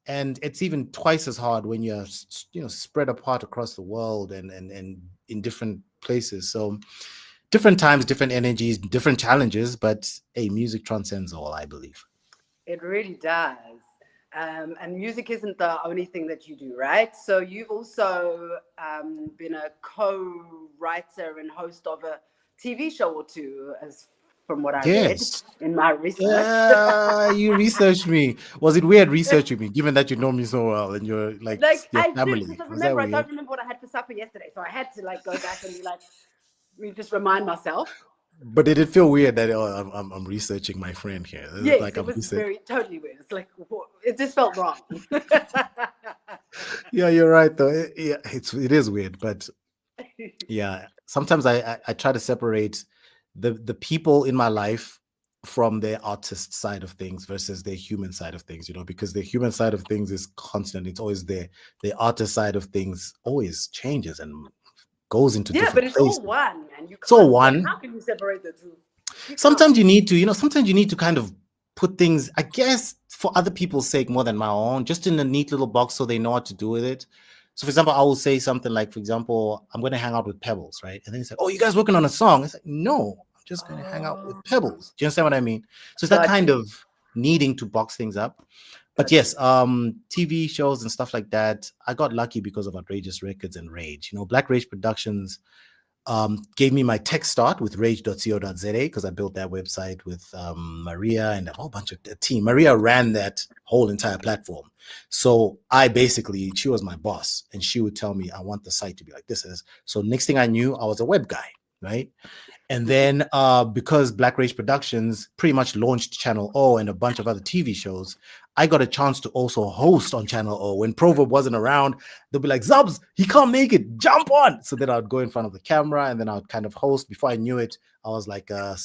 And it's even twice as hard when you're spread apart across the world and in different places. So different times, different energies, different challenges, but hey, music transcends all, I believe. it really does. And music isn't the only thing that you do, right? So you've also been a co-writer and host of a TV show or two, as from what I read Yes. in my research. Yeah, you researched me. Was it weird researching me, given that you know me so well and you're like Like your I do, family? because I Was that remember I don't weird? remember what I had for supper yesterday, so I had to like go back and be like, just remind myself. But did it feel weird that I'm researching my friend here? Yes, Like it I'm was researching. very totally weird. It's like it just felt wrong. Yeah, you're right though. Yeah, it is weird, but yeah, sometimes I try to separate the people in my life from their artist side of things versus their human side of things, because the human side of things is constant. It's always there. The artist side of things always changes and goes into Yeah, but different it's all places. one, and you So can't. Like, one, how can you separate the two? You can't. sometimes you need to, sometimes you need to kind of put things, I guess, for other people's sake more than my own, just in a neat little box so they know what to do with it. So, for example, I will say something like, for example, I'm going to hang out with Pebbles, right? And then he's like, "Oh, you guys working on a song?" It's like, "No, I'm just going to hang out with Oh, Pebbles." Do you understand what I mean? So it's that got kind you. of needing to box things up. But Got you. yes, TV shows and stuff like that. I got lucky because of Outrageous Records and Rage. Black Rage Productions gave me my tech start with rage.co.za because I built that website with Maria and a whole bunch of the team. Maria ran that whole entire platform. So she was my boss, and she would tell me, I want the site to be like this. So next thing I knew, I was a web guy, right? And then because Black Rage Productions pretty much launched Channel O and a bunch of other TV shows, I got a chance to also host on Channel O. When Proverb wasn't around, they'll be like, "Zubz, he can't make it, jump on." So then I'd go in front of the camera and then I'd kind of host. Before I knew it, I was like a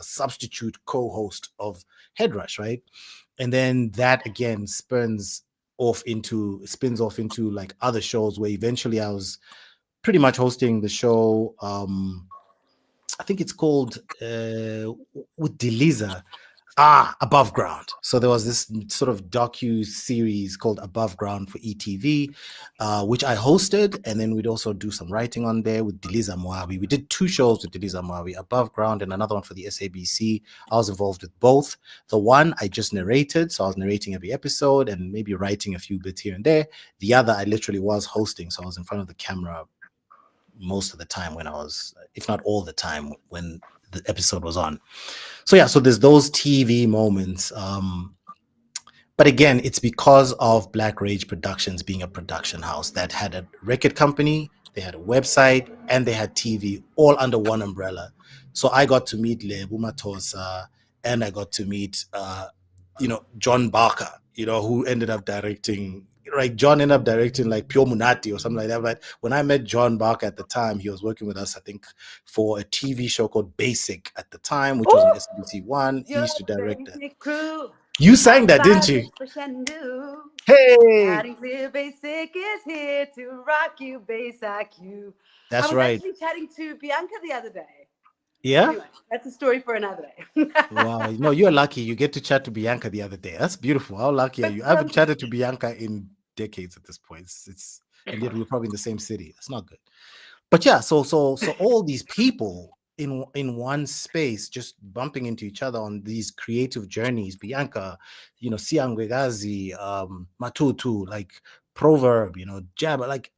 substitute co-host of Headrush, right? And then that again spins off into like other shows where eventually I was pretty much hosting the show. I think it's called with Deliza. Above Ground. So there was this sort of docu series called Above Ground for ETV, which I hosted, and then we'd also do some writing on there with Deliza Moabi. We did two shows with Deliza Moabi, Above Ground and another one for the SABC. I was involved with both. The one I just narrated, so I was narrating every episode and maybe writing a few bits here and there. The other I literally was hosting, so I was in front of the camera most of the time when I was, if not all the time, when the episode was on. So yeah, so there's those TV moments. But again, it's because of Black Rage Productions being a production house that had a record company, they had a website, and they had TV all under one umbrella. So I got to meet Lebu Matosa, and I got to meet, John Barker, who ended up directing. Right, John ended up directing like Pure Munati or something like that. But when I met John Barker at the time, he was working with us, I think, for a TV show called Basic at the time, which was on Oh, SBC One. He your used to direct that. basic crew. You sang that, didn't Outside you? this push and do. Hey, Chatting Clear Basic is here to rock you, Bass IQ. I that's was right. actually chatting to Bianca the other day. Yeah. Anyway, that's a story for another day. Wow. No, you're lucky. You get to chat to Bianca the other day. That's beautiful. How lucky are But you? I haven't chatted to Bianca in decades at this point. And yet we're probably in the same city. That's not good. But yeah, so all these people in one space just bumping into each other on these creative journeys. Bianca, Siangwegazi, Matutu, like Proverb, Jabba, like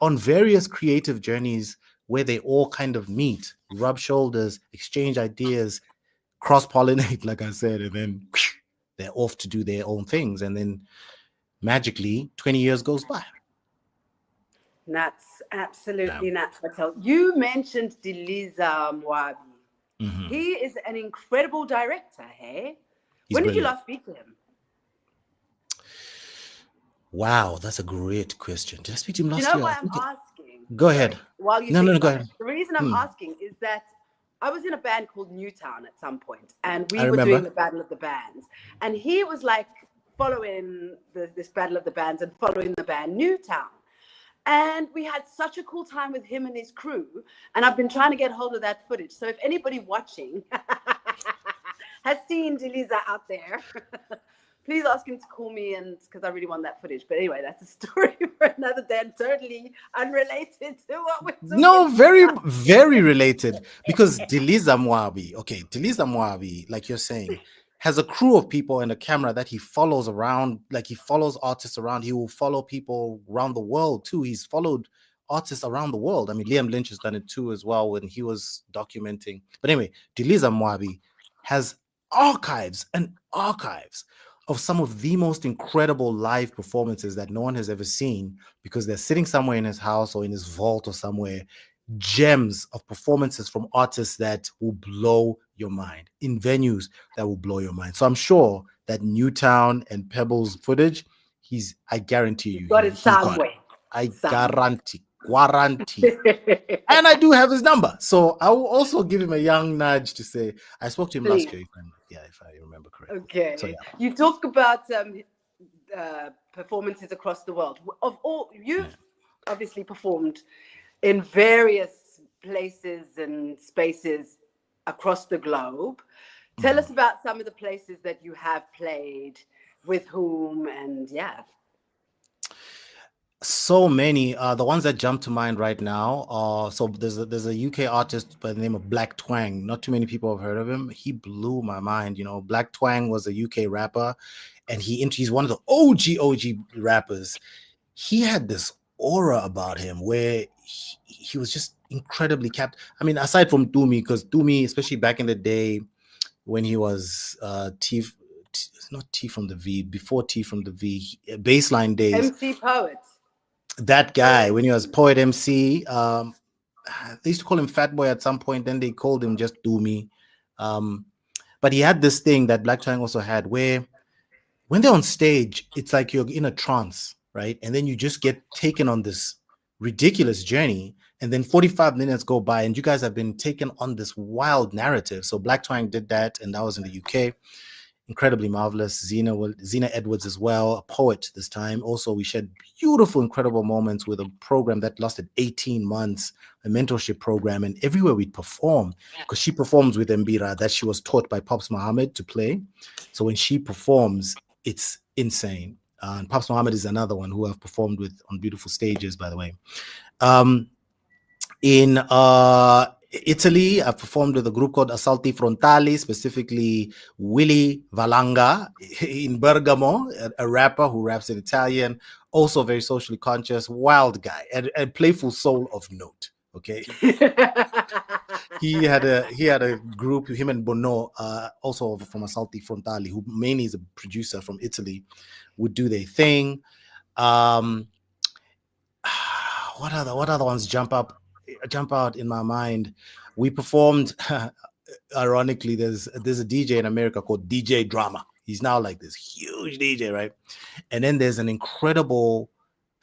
on various creative journeys where they all kind of meet, rub shoulders, exchange ideas, cross-pollinate, like I said, and then they're off to do their own things. And then magically 20 years goes by. Nuts, absolutely nuts. You mentioned Diliza Mwabi. Mm-hmm. He is an incredible director, hey? He's When did you brilliant. last speak to him? Wow, that's a great question. Did I speak to him last You know year? why I'm asking? Go ahead. While you No, think go about ahead. it. The reason I'm asking is that I was in a band called Newtown at some point, and we I were remember. doing the Battle of the Bands. And he was like following this Battle of the Bands and following the band Newtown. And we had such a cool time with him and his crew. And I've been trying to get hold of that footage. So if anybody watching has seen Diliza out there, please ask him to call me, and because I really want that footage. But anyway, that's a story for another day, and totally unrelated to what we're talking No, very, about. very related. Because Diliza Mwabi, like you're saying, has a crew of people and a camera that he follows around. Like he follows artists around. He will follow people around the world too. He's followed artists around the world. I mean, Liam Lynch has done it too as well when he was documenting. But anyway, Diliza Mwabi has archives and archives of some of the most incredible live performances that no one has ever seen, because they're sitting somewhere in his house or in his vault or somewhere, gems of performances from artists that will blow your mind, in venues that will blow your mind. So I'm sure that Newtown and Pebbles footage, I guarantee you, Got it he's got somewhere. it. I guarantee. And I do have his number. So I will also give him a young nudge to say, I spoke to him last year, if I remember correctly. Okay. So, yeah. You talk about performances across the world. You've obviously performed in various places and spaces across the globe. Tell us about some of the places that you have played, with whom, and so many. The ones that jump to mind right now are, so there's a UK artist by the name of Black Twang. Not too many people have heard of him. He blew my mind. Black Twang was a UK rapper, and he's one of the OG rappers. He had this aura about him where he was just incredibly I mean, aside from Dumi, because Dumi, especially back in the day when he was not T from the V, before T from the V, baseline days. MC Poet. That guy, when he was Poet MC, they used to call him Fat Boy at some point. Then they called him just Dumi. But he had this thing that Black Twang also had, where when they're on stage, it's like you're in a trance, right? And then you just get taken on this ridiculous journey. And then 45 minutes go by, and you guys have been taken on this wild narrative. So Black Twang did that, and that was in the UK. Incredibly marvelous. Zena Edwards as well, a poet this time. Also, we shared beautiful, incredible moments with a program that lasted 18 months, a mentorship program, and everywhere we'd perform, because she performs with Mbira that she was taught by Pops Muhammad to play. So when she performs, it's insane. And Pops Muhammad is another one who I've performed with on beautiful stages, by the way. In Italy, I've performed with a group called Assalti Frontali, specifically Willy Valanga in Bergamo, a rapper who raps in Italian, also very socially conscious, wild guy, and a playful soul of note. Okay. He had a group, him and Bono, also from Assalti Frontali, who mainly is a producer from Italy, would do their thing. What other ones jump out in my mind? We performed, ironically, there's a DJ in America called DJ Drama. He's now like this huge DJ, right? And then there's an incredible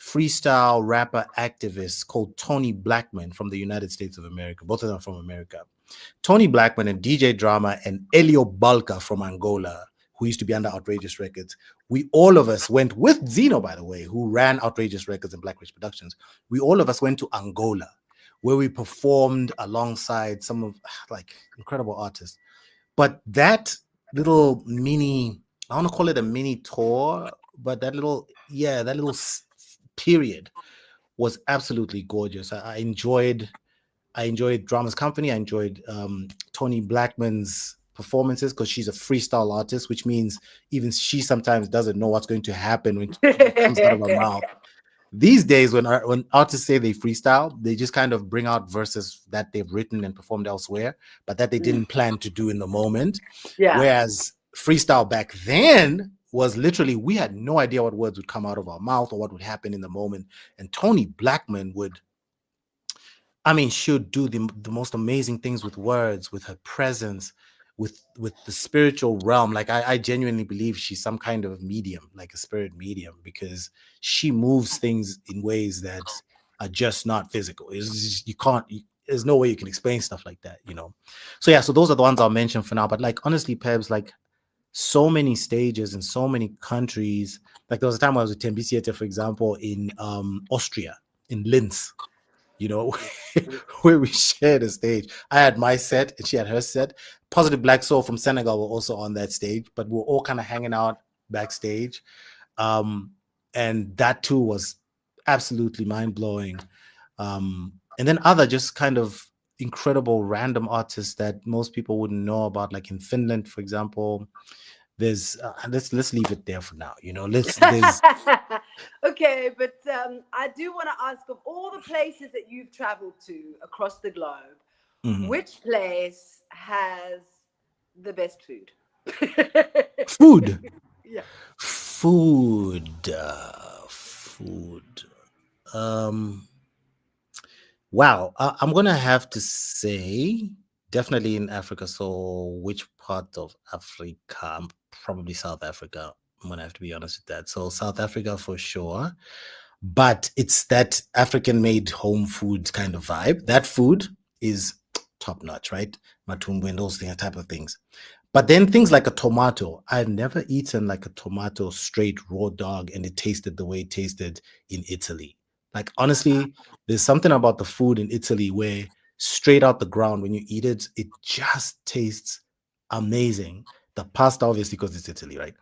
freestyle rapper activist called Tony Blackman from the United States of America. Both of them are from America. Tony Blackman and DJ Drama and Elio Balca from Angola, who used to be under Outrageous Records. We all of us went with Zeno, by the way, who ran Outrageous Records and Black Rich Productions. We all of us went to Angola, where we performed alongside some of like incredible artists. But that little mini, I want to call it a mini tour, but that little period was absolutely gorgeous. I enjoyed Drama's company. I enjoyed Tony Blackman's performances, because she's a freestyle artist, which means even she sometimes doesn't know what's going to happen when it comes out of her mouth. These days, when artists say they freestyle, they just kind of bring out verses that they've written and performed elsewhere, but that they didn't plan to do in the moment. Yeah. Whereas freestyle back then was literally, we had no idea what words would come out of our mouth or what would happen in the moment. And Tony Blackman would, I mean, she would do the most amazing things with words, with her presence, with the spiritual realm. Like I genuinely believe she's some kind of medium, like a spirit medium, because she moves things in ways that are just not physical. It's just, you can't. There's no way you can explain stuff like that, you know. So yeah, so those are the ones I'll mention for now. But like honestly, Pebs, like so many stages in so many countries. Like there was a time I was with Tembisiete, for example, in Austria, in Linz. You know, where we shared a stage. I had my set and she had her set. Positive Black Soul from Senegal were also on that stage, but we were all kind of hanging out backstage. And that too was absolutely mind-blowing. And then other just kind of incredible random artists that most people wouldn't know about, like in Finland, for example. There's let's leave it there for now. You know, there's Okay, but I do want to ask, of all the places that you've traveled to across the globe, which place has the best food? food. Yeah. Food. Wow. I'm gonna have to say definitely in Africa. So which part of Africa? Probably South Africa. I'm gonna have to be honest with that. So South Africa for sure. But it's that African-made home food kind of vibe. That food is top notch, right? Matumbo and those type of things. But then things like a tomato, I've never eaten like a tomato straight raw dog and it tasted the way it tasted in Italy. Like honestly, there's something about the food in Italy where straight out the ground, when you eat it, it just tastes amazing. The pasta, obviously, because it's Italy, right?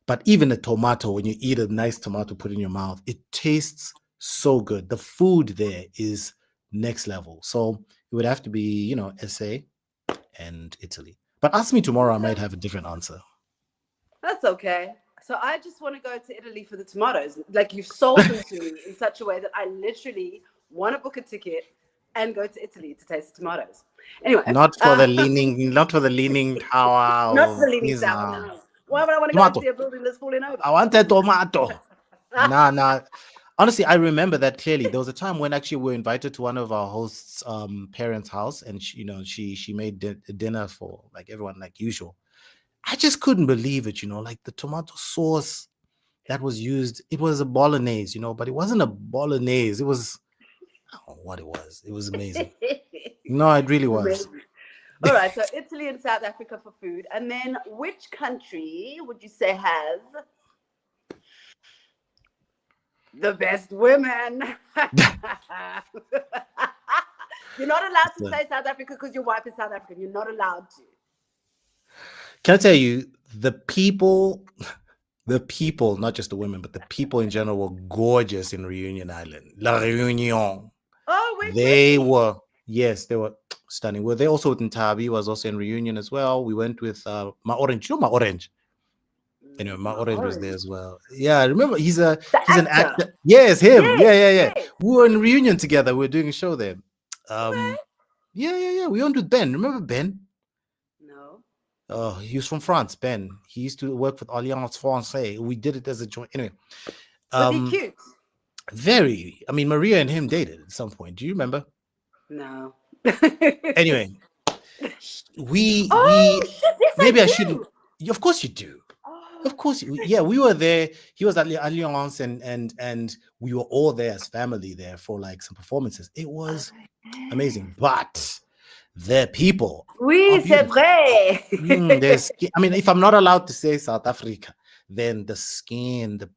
But even a tomato, when you eat a nice tomato, put in your mouth, it tastes so good. The food there is next level. So it would have to be, you know, SA and Italy. But ask me tomorrow, I might have a different answer. That's okay. So I just want to go to Italy for the tomatoes. Like you've sold them to me in such a way that I literally want to book a ticket and go to Italy to taste the tomatoes. Anyway, not for the leaning tower. Not for the leaning tower. No. Why would I want to go see a building that's falling over? I want a tomato. Nah. Honestly, I remember that clearly. There was a time when actually we were invited to one of our hosts' parents' house, and she made dinner for like everyone like usual. I just couldn't believe it, you know, like the tomato sauce that was used. It was a bolognese, you know, but it wasn't a bolognese. It was, I don't know what it was. It was amazing. No, it really was. All right, so Italy and South Africa for food. And then which country would you say has the best women? You're not allowed to say South Africa because your wife is South African. You're not allowed to. Can I tell you, the people, not just the women, but the people in general were gorgeous in Reunion Island. La Réunion. Oh, wait. They were stunning. Were they also with Ntabi, was also in Reunion as well. We went with Ma Orange. You know Ma Orange? Anyway, Ma Orange was there as well. Yeah, remember he's an actor. Yes, him. Yes. We were in Reunion together. We were doing a show there. Yeah. We went with Ben. Remember Ben? No. Oh, he was from France, Ben. He used to work with Alliance Française. We did it as a joint. Anyway. Was he cute? Very. I mean, Maria and him dated at some point. Do you remember? No. Anyway, we yes, maybe I shouldn't. Of course you do. Of course, yeah, we were there. He was at Alliance, and we were all there as family there for like some performances. It was amazing, but the people. Oui, c'est vrai. I mean, if I'm not allowed to say South Africa, then the skin, the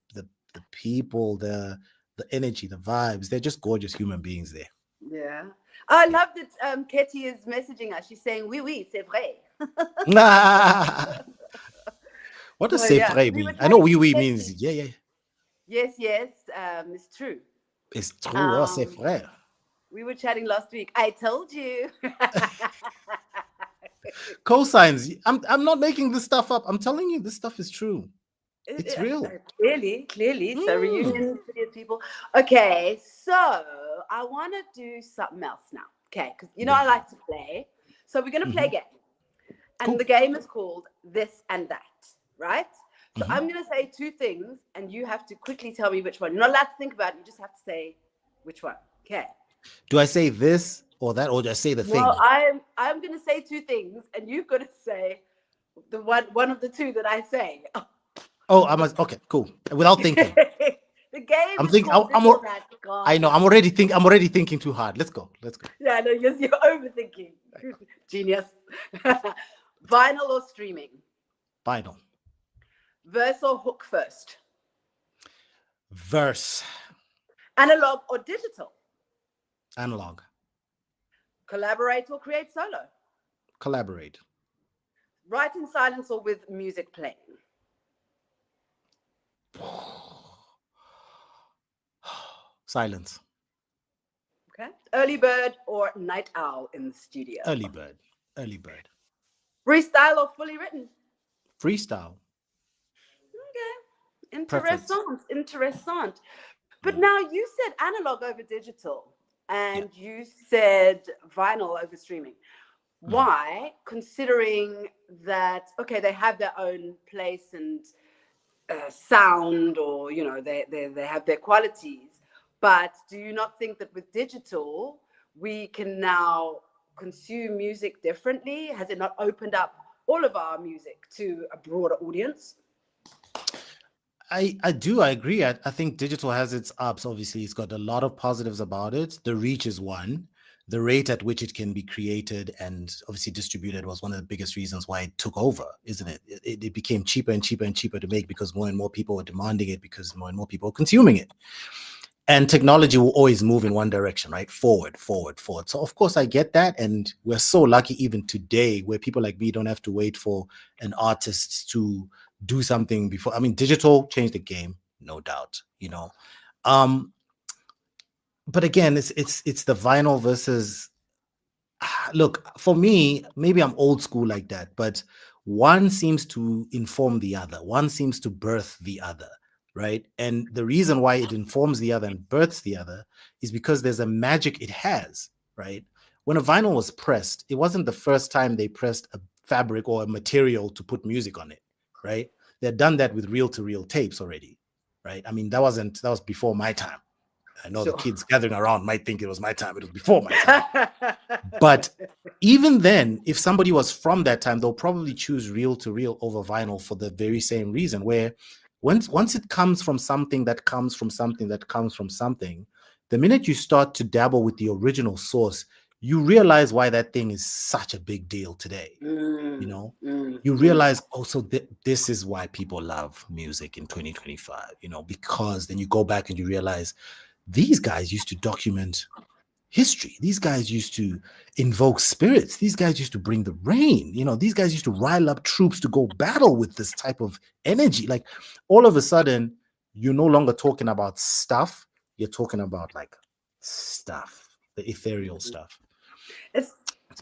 people, the energy, the vibes—they're just gorgeous human beings there. Yeah, I love that. Katie is messaging us. She's saying, "Oui, c'est vrai." What does c'est vrai mean? I know oui means yeah. Yes, it's true. It's true. C'est vrai. We were chatting last week. I told you. Cosigns. I'm not making this stuff up. I'm telling you, this stuff is true. It's real. Clearly. So reunion for these people. Okay, so I want to do something else now. Okay, because I like to play. So we're going to play a game. And the game is called This and That, right? So I'm going to say two things, and you have to quickly tell me which one. You're not allowed to think about it. You just have to say which one. Okay. Do I say this or that, or do I say the thing? Well, I'm going to say two things, and you've got to say the one of the two that I say. Oh, okay, cool. Without thinking. The game. I know. I'm already thinking too hard. Let's go. Yeah, no, you're overthinking. Genius. Vinyl or streaming? Vinyl. Verse or hook first? Verse. Analog or digital? Analog. Collaborate or create solo? Collaborate. Write in silence or with music playing? Silence. Okay. Early bird or night owl in the studio? Early bird. Freestyle or fully written? Freestyle. Okay. Interessant. But now you said analog over digital, and you said vinyl over streaming. Why, considering that, okay, they have their own place and sound, or, they have their qualities, but do you not think that with digital, we can now consume music differently? Has it not opened up all of our music to a broader audience? I agree. I think digital has its ups. Obviously, it's got a lot of positives about it. The reach is one. The rate at which it can be created and obviously distributed was one of the biggest reasons why it took over, isn't it? It became cheaper and cheaper and cheaper to make because more and more people were demanding it, because more and more people were consuming it. And technology will always move in one direction, right? Forward. So of course I get that. And we're so lucky even today where people like me don't have to wait for an artist to do something before. I mean, digital changed the game, no doubt, but again, it's the vinyl versus, look, for me, maybe I'm old school like that, but one seems to inform the other. One seems to birth the other, right? And the reason why it informs the other and births the other is because there's a magic it has, right? When a vinyl was pressed, it wasn't the first time they pressed a fabric or a material to put music on it, right? They had done that with reel-to-reel tapes already, right? I mean, that was before my time. I know the kids gathering around might think it was my time. It was before my time. But even then, if somebody was from that time, they'll probably choose reel-to-reel over vinyl for the very same reason, where once it comes from something that comes from something that comes from something, the minute you start to dabble with the original source, you realize why that thing is such a big deal today. You realize, also this is why people love music in 2025, because then you go back and you realize these guys used to document history. These guys used to invoke spirits. These guys used to bring the rain. These guys used to rile up troops to go battle with this type of energy. Like, all of a sudden, you're no longer talking about stuff. You're talking about like stuff, the ethereal stuff. It's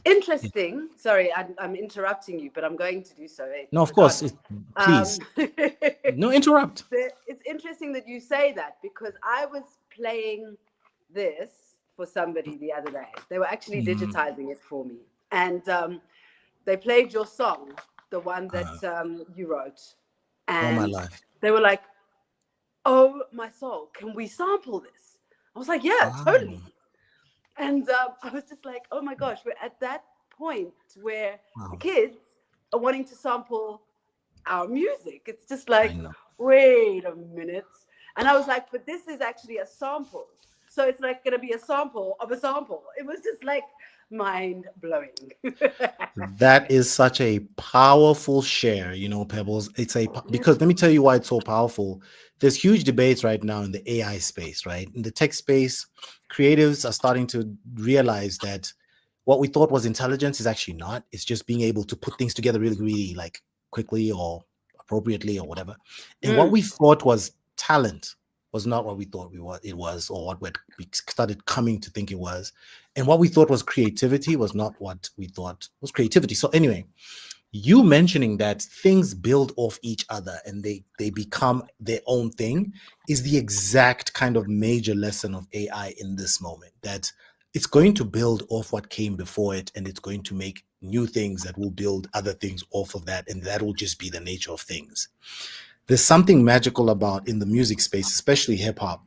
interesting. Sorry, I'm interrupting you, but I'm going to do so. No, of course. Please. No, interrupt. It's interesting that you say that, because I was playing this for somebody the other day. They were actually digitizing it for me. And they played your song, the one that you wrote. And all my life. They were like, oh, my soul, can we sample this? I was like, yeah, totally. And I was just like, oh my gosh, we're at that point where the kids are wanting to sample our music. It's just like, wait a minute. And I was like, but this is actually a sample. So it's like going to be a sample of a sample. It was just like mind blowing. That is such a powerful share, Pebbles. Because let me tell you why it's so powerful. There's huge debates right now in the AI space, right? In the tech space, creatives are starting to realize that what we thought was intelligence is actually not. It's just being able to put things together really, really like quickly or appropriately or whatever. And what we thought was talent was not what we thought it was, or what we started coming to think it was. And what we thought was creativity was not what we thought was creativity. So anyway, you mentioning that things build off each other and they become their own thing is the exact kind of major lesson of AI in this moment, that it's going to build off what came before it, and it's going to make new things that will build other things off of that, and that will just be the nature of things. There's something magical about, in the music space, especially hip hop,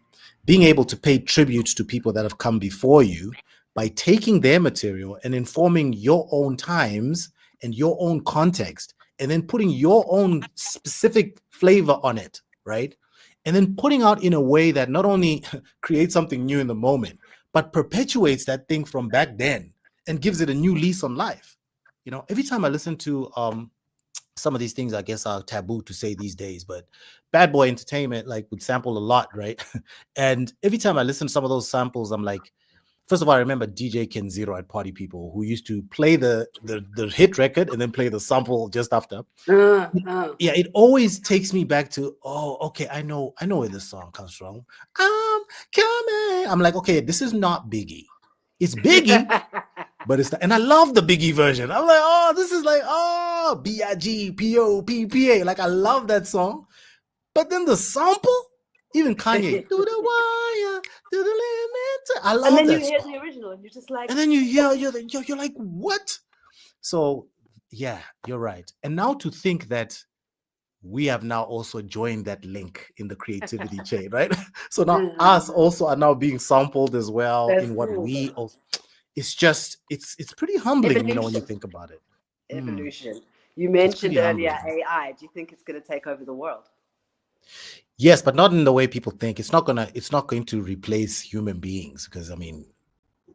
being able to pay tribute to people that have come before you by taking their material and informing your own times and your own context, and then putting your own specific flavor on it, right? And then putting out in a way that not only creates something new in the moment, but perpetuates that thing from back then and gives it a new lease on life. You know, every time I listen to some of these things, I guess are taboo to say these days, but Bad Boy Entertainment like would sample a lot, right? And every time I listen to some of those samples, I'm like, first of all, I remember DJ Ken Zero at Party People, who used to play the hit record and then play the sample just after. Yeah, it always takes me back to, oh, okay, I know where this song comes from. I'm coming. I'm like, okay, this is not Biggie. It's Biggie, but it's not, and I love the Biggie version. I'm like, oh, this is like, oh, BIGPOPPA. Like, I love that song. But then the sample, even Kanye, to the wire, to the limit. I love that. And then you song. hear the original, and you're just like, And then you hear, you're like, what? So, yeah, you're right. And now to think that we have now also joined that link in the creativity chain, right? So now us also are now being sampled as well. That's in what cool. We also, it's just, it's pretty humbling, evolution. You know, when you think about it. Evolution. You mentioned earlier humbling. AI. Do you think it's going to take over the world? Yes, but not in the way people think. It's not going to replace human beings, because I mean,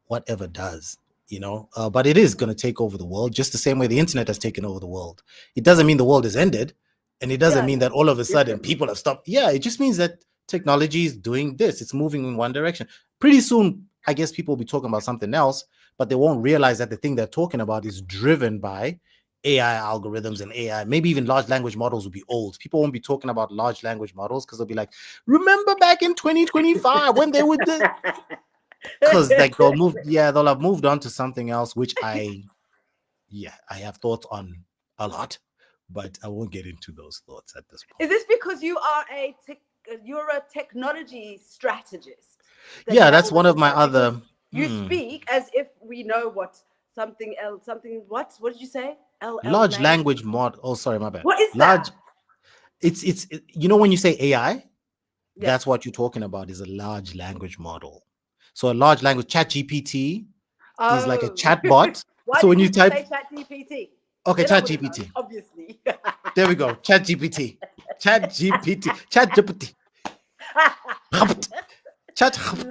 whatever does, you know, but it is going to take over the world, just the same way the internet has taken over the world. It doesn't mean the world is ended. And it doesn't mean that all of a sudden people have stopped. Yeah, it just means that technology is doing this. It's moving in one direction. Pretty soon, I guess people will be talking about something else, but they won't realize that the thing they're talking about is driven by AI algorithms and AI. Maybe even large language models will be old. People won't be talking about large language models because they'll be like, remember back in 2025 when they would do? Because like they'll have moved on to something else, which I have thoughts on a lot. But I won't get into those thoughts at this point. Is this because you are you're a technology strategist? Yeah, that's one of my other. You speak as if we know what what did you say? Large language model. Oh, sorry, my bad. What is that? It's you know, when you say AI, that's what you're talking about, is a large language model. So a large language, ChatGPT is like a chatbot. Why so when you say type ChatGPT? Okay, ChatGPT. Obviously. There we go. ChatGPT. ChatGPT.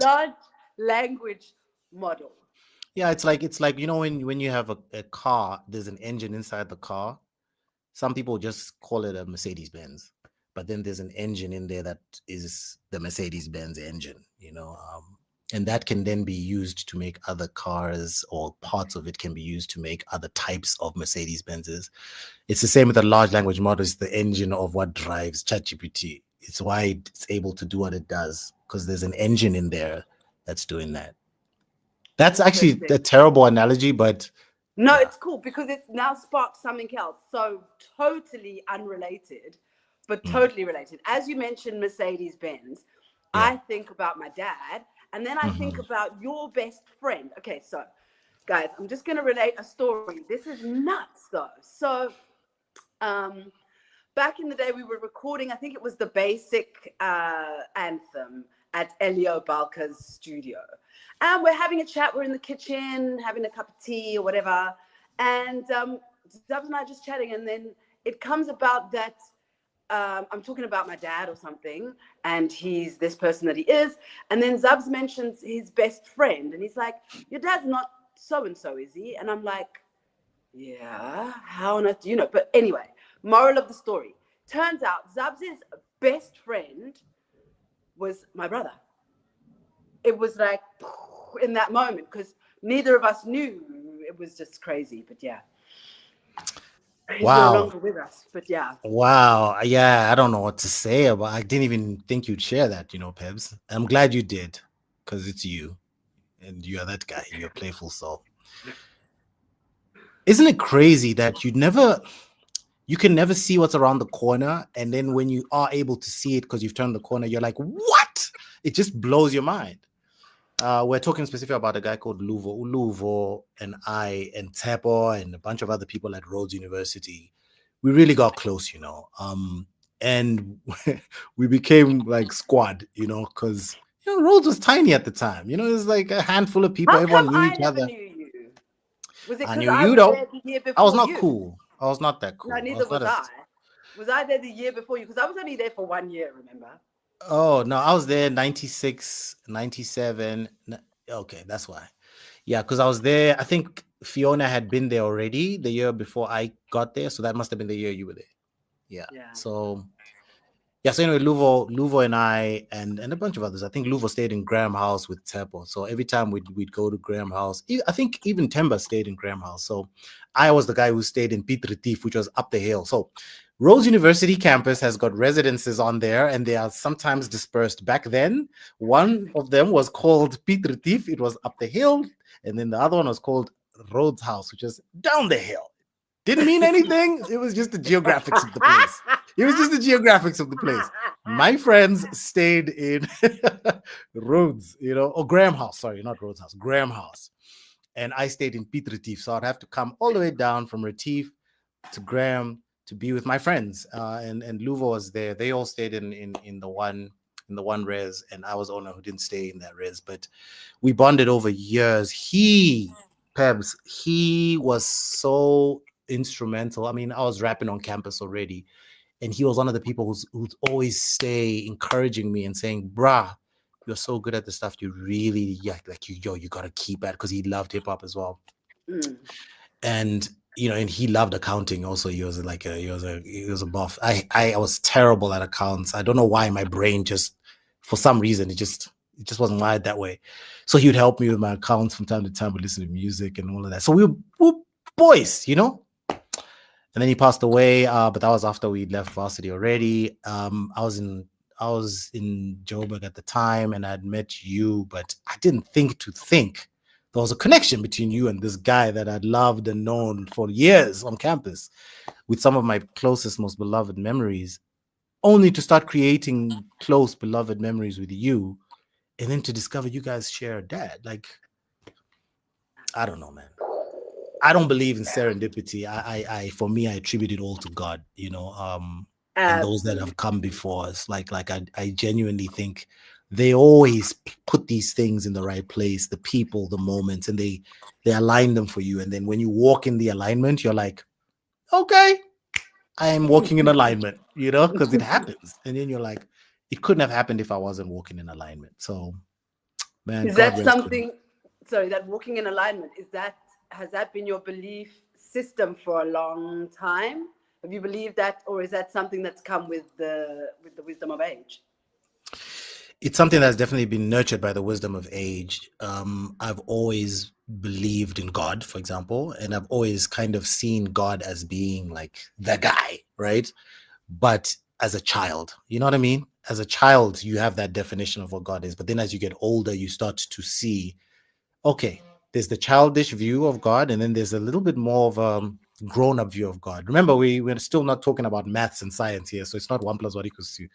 Large language model. Yeah, it's like you know, when you have a car, there's an engine inside the car. Some people just call it a Mercedes-Benz, but then there's an engine in there that is the Mercedes-Benz engine, you know. And that can then be used to make other cars, or parts of it can be used to make other types of Mercedes-Benzes. It's the same with the large language model. It's the engine of what drives ChatGPT. It's why it's able to do what it does, because there's an engine in there that's doing that. That's actually a terrible analogy, but... No, it's cool, because it's now sparked something else. So totally unrelated, but totally related. As you mentioned Mercedes-Benz, I think about my dad. And then I think about your best friend. Okay, so guys, I'm just going to relate a story. This is nuts, though. So back in the day, we were recording, I think it was the Basic Anthem at Elio Balka's studio. And we're having a chat. We're in the kitchen, having a cup of tea or whatever. And Zubz and I just chatting. And then it comes about that I'm talking about my dad or something, and he's this person that he is. And then Zubz mentions his best friend, and he's like, your dad's not so-and-so, is he? And I'm like, yeah, how on earth do you know? But anyway, moral of the story. Turns out Zubz's best friend was my brother. It was like in that moment, because neither of us knew. It was just crazy, but yeah. He's no longer with us, but yeah. Wow. Yeah, I don't know what to say about. I didn't even think you'd share that, you know, Pebs. I'm glad you did, because it's you, and you're that guy. You're Playful Soul. Isn't it crazy that you never? you can never see what's around the corner. And then when you are able to see it because you've turned the corner, you're like, what? It just blows your mind. We're talking specifically about a guy called Luvo. Luvo and I and Tepo and a bunch of other people at Rhodes University. We really got close, you know. And we became like squad, you know, because you know, Rhodes was tiny at the time. You know, it was like a handful of people. How come Everyone knew I each never other. knew you? Was it I because knew I you was though. there the year I was before not you? cool. I was not that cool. No, I neither was not was as I. Was I there the year before you? Because I was only there for 1 year, remember? Oh, no, I was there 96, 97. Okay, that's why. Yeah, because I was there. I think Fiona had been there already the year before I got there. So that must have been the year you were there. Yeah. Yeah. So yeah, so anyway, Luvo and I and a bunch of others. I think Luvo stayed in Graham House with Tepo. So every time we'd go to Graham House. I think even Temba stayed in Graham House. So I was the guy who stayed in Piet Retief, which was up the hill. So Rose University campus has got residences on there, and they are sometimes dispersed. Back then, one of them was called Piet Retief. It was up the hill, and then the other one was called Rhodes House, which is down the hill. Didn't mean anything. It was just the geographics of the place. It was just the geographics of the place. My friends stayed in Rhodes, you know, or Graham House. Sorry, not Rhodes House, Graham House. And I stayed in Piet Retief. So I'd have to come all the way down from Retief to Graham to be with my friends. And Luvo was there. They all stayed in the one res, and I was the owner who didn't stay in that res. But we bonded over years. Pebs, he was so instrumental. I mean, I was rapping on campus already, and he was one of the people who'd always stay encouraging me and saying, "Bruh, you're so good at the stuff. You really, yeah, like you gotta keep at," because he loved hip hop as well. And you know, and he loved accounting also. He was like he was a buff. I was terrible at accounts. I don't know why my brain just, for some reason, it just wasn't wired that way. So he would help me with my accounts from time to time. We'd listen to music and all of that. So we were boys, you know. And then he passed away, but that was after we left varsity already. I was in Joburg at the time, and I'd met you, but I didn't think there was a connection between you and this guy that I'd loved and known for years on campus, with some of my closest, most beloved memories, only to start creating close, beloved memories with you, and then to discover you guys share a dad. Like, I don't know, man. I don't believe in serendipity. For me, I attribute it all to God, you know, and those that have come before us. Like I genuinely think they always put these things in the right place, the people, the moments, and they align them for you. And then when you walk in the alignment, you're like, okay, I am walking in alignment, you know, because it happens. And then you're like, it couldn't have happened if I wasn't walking in alignment. So, man, Is God that rest something? Sorry, that walking in alignment, has that been your belief system for a long time? Have you believed that, or is that something that's come with the wisdom of age? It's something that's definitely been nurtured by the wisdom of age. I've always believed in God, for example, and I've always kind of seen God as being like the guy, right? But as a child, you know what I mean? As a child, you have that definition of what God is. But then as you get older, you start to see, okay, there's the childish view of God, and then there's a little bit more of a grown-up view of God. Remember, we're still not talking about maths and science here, so it's not 1 + 1 = 2.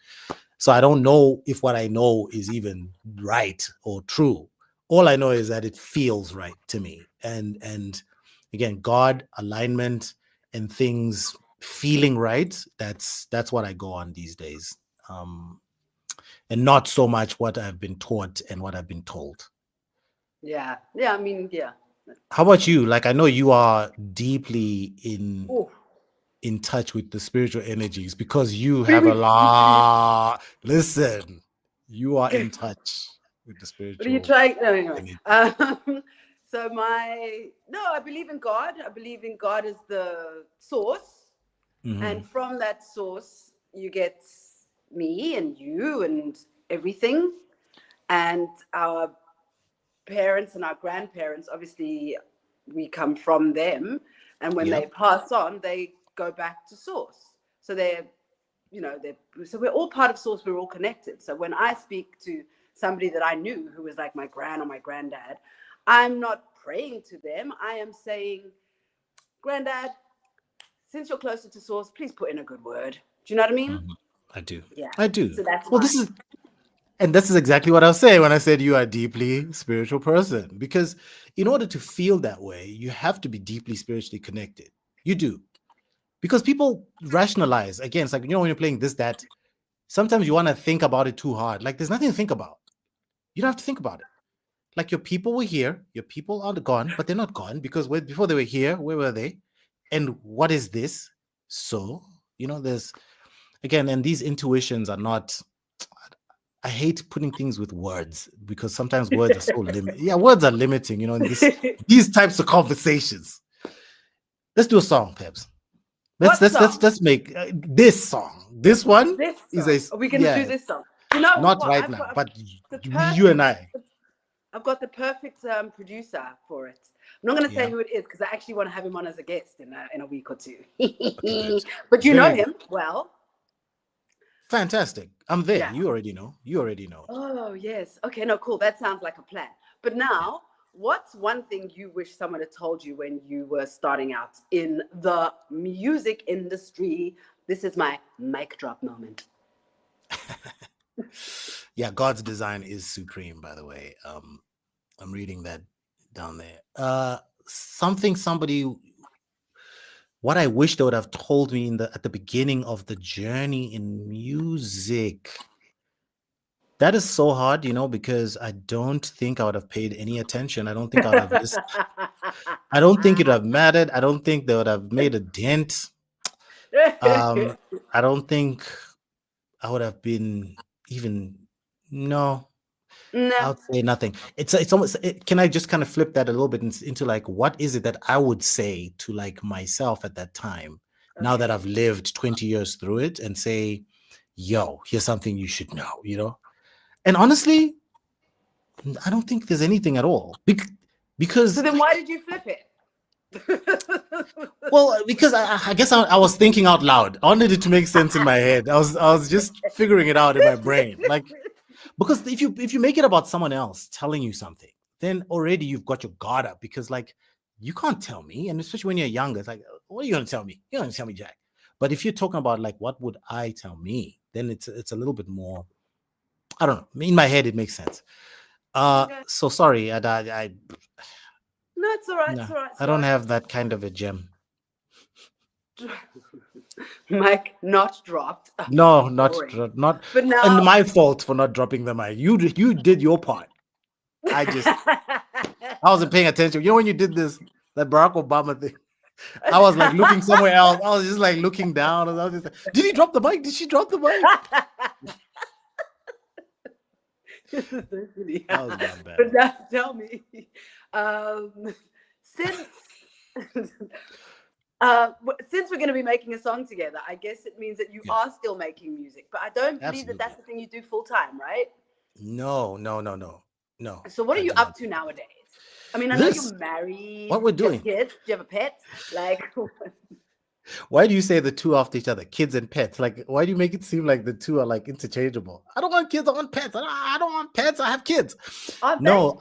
So I don't know if what I know is even right or true. All I know is that it feels right to me. And again, God, alignment, and things feeling right, that's what I go on these days. And not so much what I've been taught and what I've been told. Yeah. I mean, yeah. How about you? Like, I know you are deeply in touch with the spiritual energies because you have a lot. Listen, you are in touch with the spiritual. What are you trying? No, anyway. I believe in God. I believe in God as the source. Mm-hmm. And from that source, you get me and you and everything. And our parents and our grandparents, obviously, we come from them. And when they pass on, they go back to source. So so we're all part of source. We're all connected. So when I speak to somebody that I knew who was like my gran or my granddad, I'm not praying to them. I am saying, Granddad, since you're closer to source, please put in a good word. Do you know what I mean? I do. Yeah. I do. So that's Well, this is exactly what I was saying when I said you are a deeply spiritual person. Because in order to feel that way, you have to be deeply spiritually connected. You do. Because people rationalize. Again, it's like, when you're playing this, that, sometimes you want to think about it too hard. Like, there's nothing to think about. You don't have to think about it. Like, your people were here, your people are gone, but they're not gone, because before they were here, where were they? And what is this? So, there's, again, and these intuitions are not, I hate putting things with words, because sometimes words are so limiting. Yeah, words are limiting, in these types of conversations. Let's do a song, Peps. Let's make this song. This one Are we going to do this song? Not right now, but you and I. I've got the perfect producer for it. I'm not going to say who it is, because I actually want to have him on as a guest in a week or two. Okay, but you know him well. Fantastic. I'm there. Yeah. You already know. Oh, yes. Okay, no, cool. That sounds like a plan. But now, what's one thing you wish someone had told you when you were starting out in the music industry? This is my mic drop moment. Yeah, God's design is supreme, by the way. I'm reading that down there. What I wish they would have told me at the beginning of the journey in music. That is so hard, because I don't think I would have paid any attention. I don't think I would have listened. I don't think it would have mattered. I don't think they would have made a dent. I don't think I would have been even, no. I would say nothing. It's almost, can I just kind of flip that a little bit into like, what is it that I would say to like myself at that time, now that I've lived 20 years through it, and say, yo, here's something you should know, And honestly, I don't think there's anything at all. Because so then why did you flip it? Well, because I guess I was thinking out loud. I wanted it to make sense in my head. I was just figuring it out in my brain. Like, because if you make it about someone else telling you something, then already you've got your guard up, because like, you can't tell me. And especially when you're younger, it's like, what are you going to tell me? You're going to tell me Jack. But if you're talking about like, what would I tell me? Then it's a little bit more, I don't know. In my head, it makes sense. So sorry. No, it's all right. It's all right. I don't have that kind of a gem. Mic not dropped. No, not. But now, and my fault for not dropping the mic. You did your part. I wasn't paying attention. When you did that Barack Obama thing, I was like looking somewhere else. I was just like looking down. And I was just like, did he drop the mic? Did she drop the mic? That was bad. But now tell me, since we're going to be making a song together, I guess it means that you are still making music. But I don't believe that that's the thing you do full time, right? No. So what are you up to nowadays? I mean, I know you're married. What we're doing? Do you have kids? Do you have a pet? Like, why do you say the two after each other? Kids and pets. Like, why do you make it seem like the two are like interchangeable? I don't want kids. I want pets. I don't want pets. I have kids. No.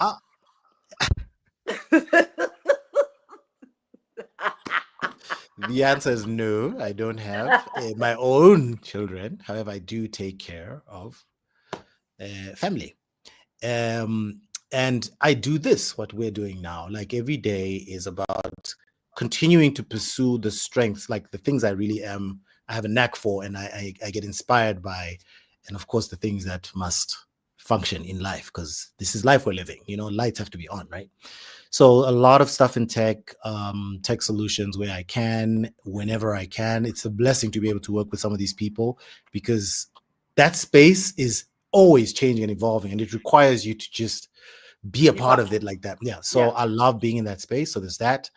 The answer is no. I don't have my own children. However, I do take care of family. And I do what we're doing now. Like, every day is about continuing to pursue the strengths, like the things I really I have a knack for, and I get inspired by, and of course the things that must function in life, because this is life we're living. Lights have to be on, right? So a lot of stuff in tech solutions where I can, whenever I can. It's a blessing to be able to work with some of these people, because that space is always changing and evolving, and it requires you to just be a part of it like that. Yeah. So I love being in that space. So there's that.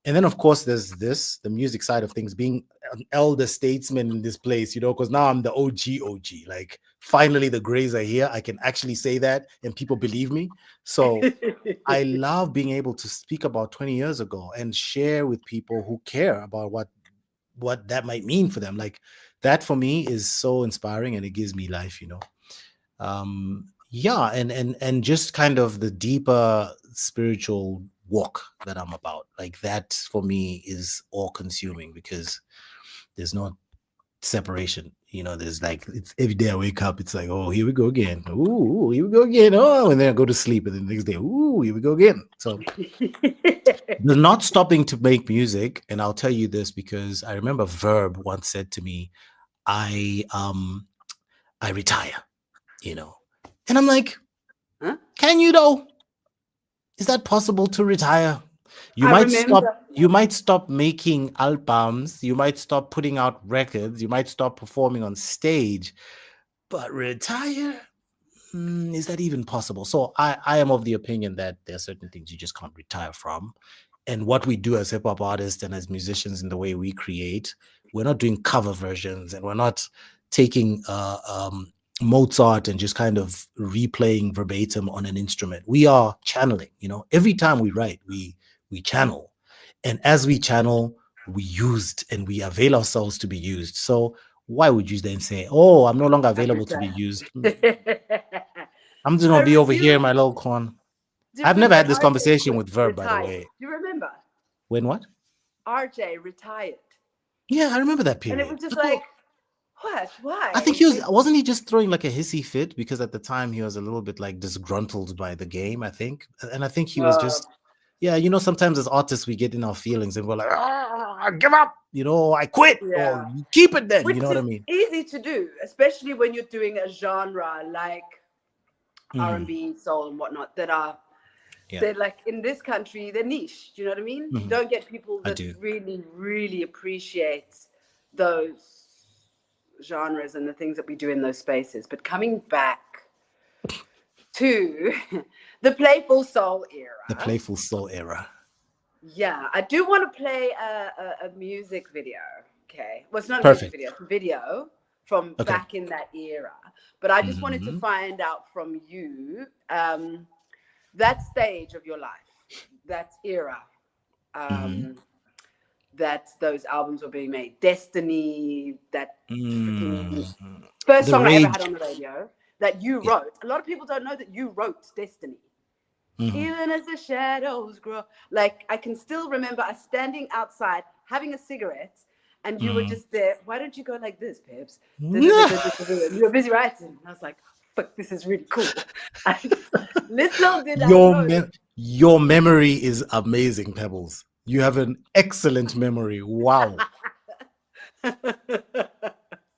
And then, of course, there's the music side of things, being an elder statesman in this place, because now I'm the OG. Like, finally, the grays are here. I can actually say that, and people believe me. So I love being able to speak about 20 years ago and share with people who care about what that might mean for them. Like, that for me is so inspiring, and it gives me life, and just kind of the deeper spiritual walk that I'm about. Like that for me is all consuming because there's no separation. You know, there's like, it's every day I wake up, it's like, oh, here we go again. Ooh, here we go again. Oh, and then I go to sleep, and then the next day, ooh, here we go again. So they're not stopping to make music. And I'll tell you this because I remember Verb once said to me, I retire, you know. And I'm like, Huh? can you though? Is that possible to retire? You I might remember. stop making albums, you might stop putting out records, you might stop performing on stage, but retire? Is that even possible? So I am of the opinion that there are certain things you just can't retire from. And what we do as hip-hop artists and as musicians in the way we create, we're not doing cover versions, and we're not taking Mozart and just kind of replaying verbatim on an instrument. We are channeling, you know. Every time we write, we channel. And as we channel, we used and we avail ourselves to be used. So why would you then say, oh, I'm no longer available to be used? I'm just gonna be over here in my little corner. I've never had this conversation with Verb, by the way. Do you remember? When what? RJ retired. Yeah, I remember that period. And it was just like, what? Why? I think wasn't he just throwing like a hissy fit because at the time he was a little bit like disgruntled by the game, I think. And I think he was just, yeah, you know, sometimes as artists we get in our feelings and we're like, I give up, you know, I quit, or you keep it then, you know what I mean? Easy to do, especially when you're doing a genre like R&B, soul, and whatnot that are they're like in this country, they're niche. Do you know what I mean? You don't get people that really, really appreciate those genres and the things that we do in those spaces. But coming back to the Playful Soul era. The Playful Soul era. Yeah, I do want to play a music video. Okay. Well, it's not a Perfect. music video, it's a video from back in that era. But I just wanted to find out from you that stage of your life, that era, that those albums were being made. Destiny, that first song I ever had on the radio that you wrote. A lot of people don't know that you wrote Destiny. Even as the shadows grow. Like, I can still remember us standing outside having a cigarette and you were just there. Why don't you go like this, Pips? You were busy writing. And I was like, fuck, this is really cool. Little did I know. Your memory is amazing, Pebbles. You have an excellent memory. Wow.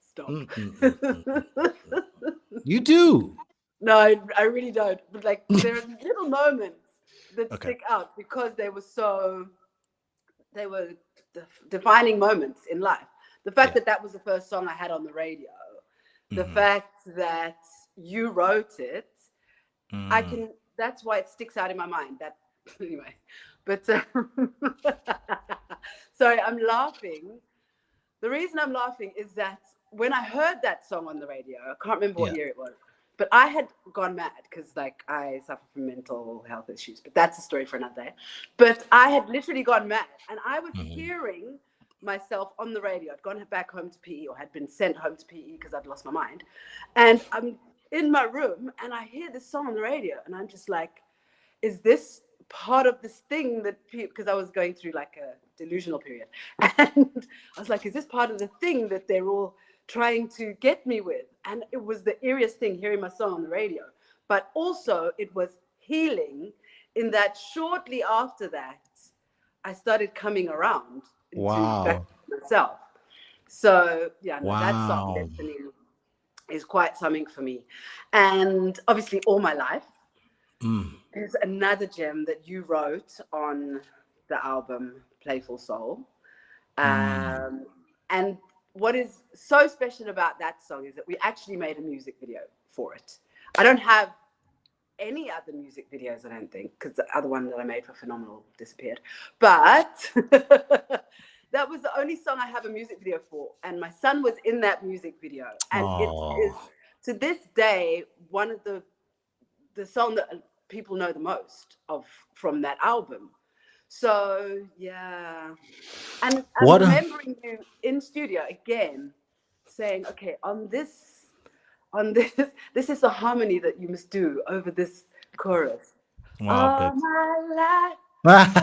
Stop. You do. No, I really don't. But like, there are little moments that stick out because they were defining moments in life. The fact that was the first song I had on the radio, the fact that you wrote it, that's why it sticks out in my mind. That anyway, but sorry, I'm laughing. The reason I'm laughing is that when I heard that song on the radio, I can't remember what year it was, but I had gone mad because like I suffer from mental health issues, but that's a story for another day. But I had literally gone mad and I was hearing myself on the radio. I'd gone back home to PE or had been sent home to PE because I'd lost my mind. And I'm in my room and I hear this song on the radio and I'm just like, is this part of this thing that because I was going through like a delusional period. And I was like, is this part of the thing that they're all trying to get me with? And it was the eeriest thing hearing my song on the radio. But also it was healing in that shortly after that, I started coming around into back to myself. So yeah, that song Destiny is quite something for me. And obviously All My Life is another gem that you wrote on the album Playful Soul. And what is so special about that song is that we actually made a music video for it. I don't have any other music videos, I don't think, because the other one that I made for Phenomenal disappeared. But that was the only song I have a music video for. And my son was in that music video. And it is, to this day, one of the song that people know the most of from that album. So yeah, and I'm remembering you in studio again saying, okay, this is the harmony that you must do over this chorus. Wow, all my life Like,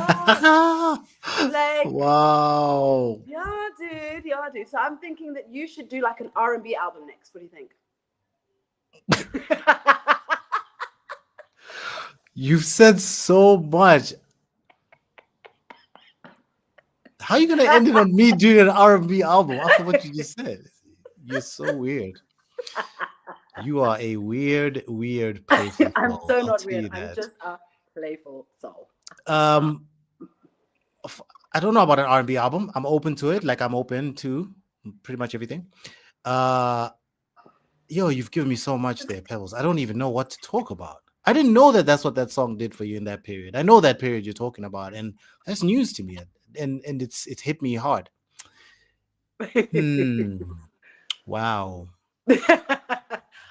Wow. yeah, dude, yeah, dude. So I'm thinking that you should do like an R&B album next. What do you think? You've said so much. How are you gonna end it on me doing an R&B album after what you just said? You're so weird. You are a weird, playful I'm soul. so I'll not tell weird. you I'm that. just a playful soul. Um, I don't know about an R&B album. I'm open to it. Like I'm open to pretty much everything. Yo, you've given me so much there, Pebbles. I don't even know what to talk about. I didn't know that that's what that song did for you in that period. I know that period you're talking about, and that's news to me. And it's hit me hard. Wow.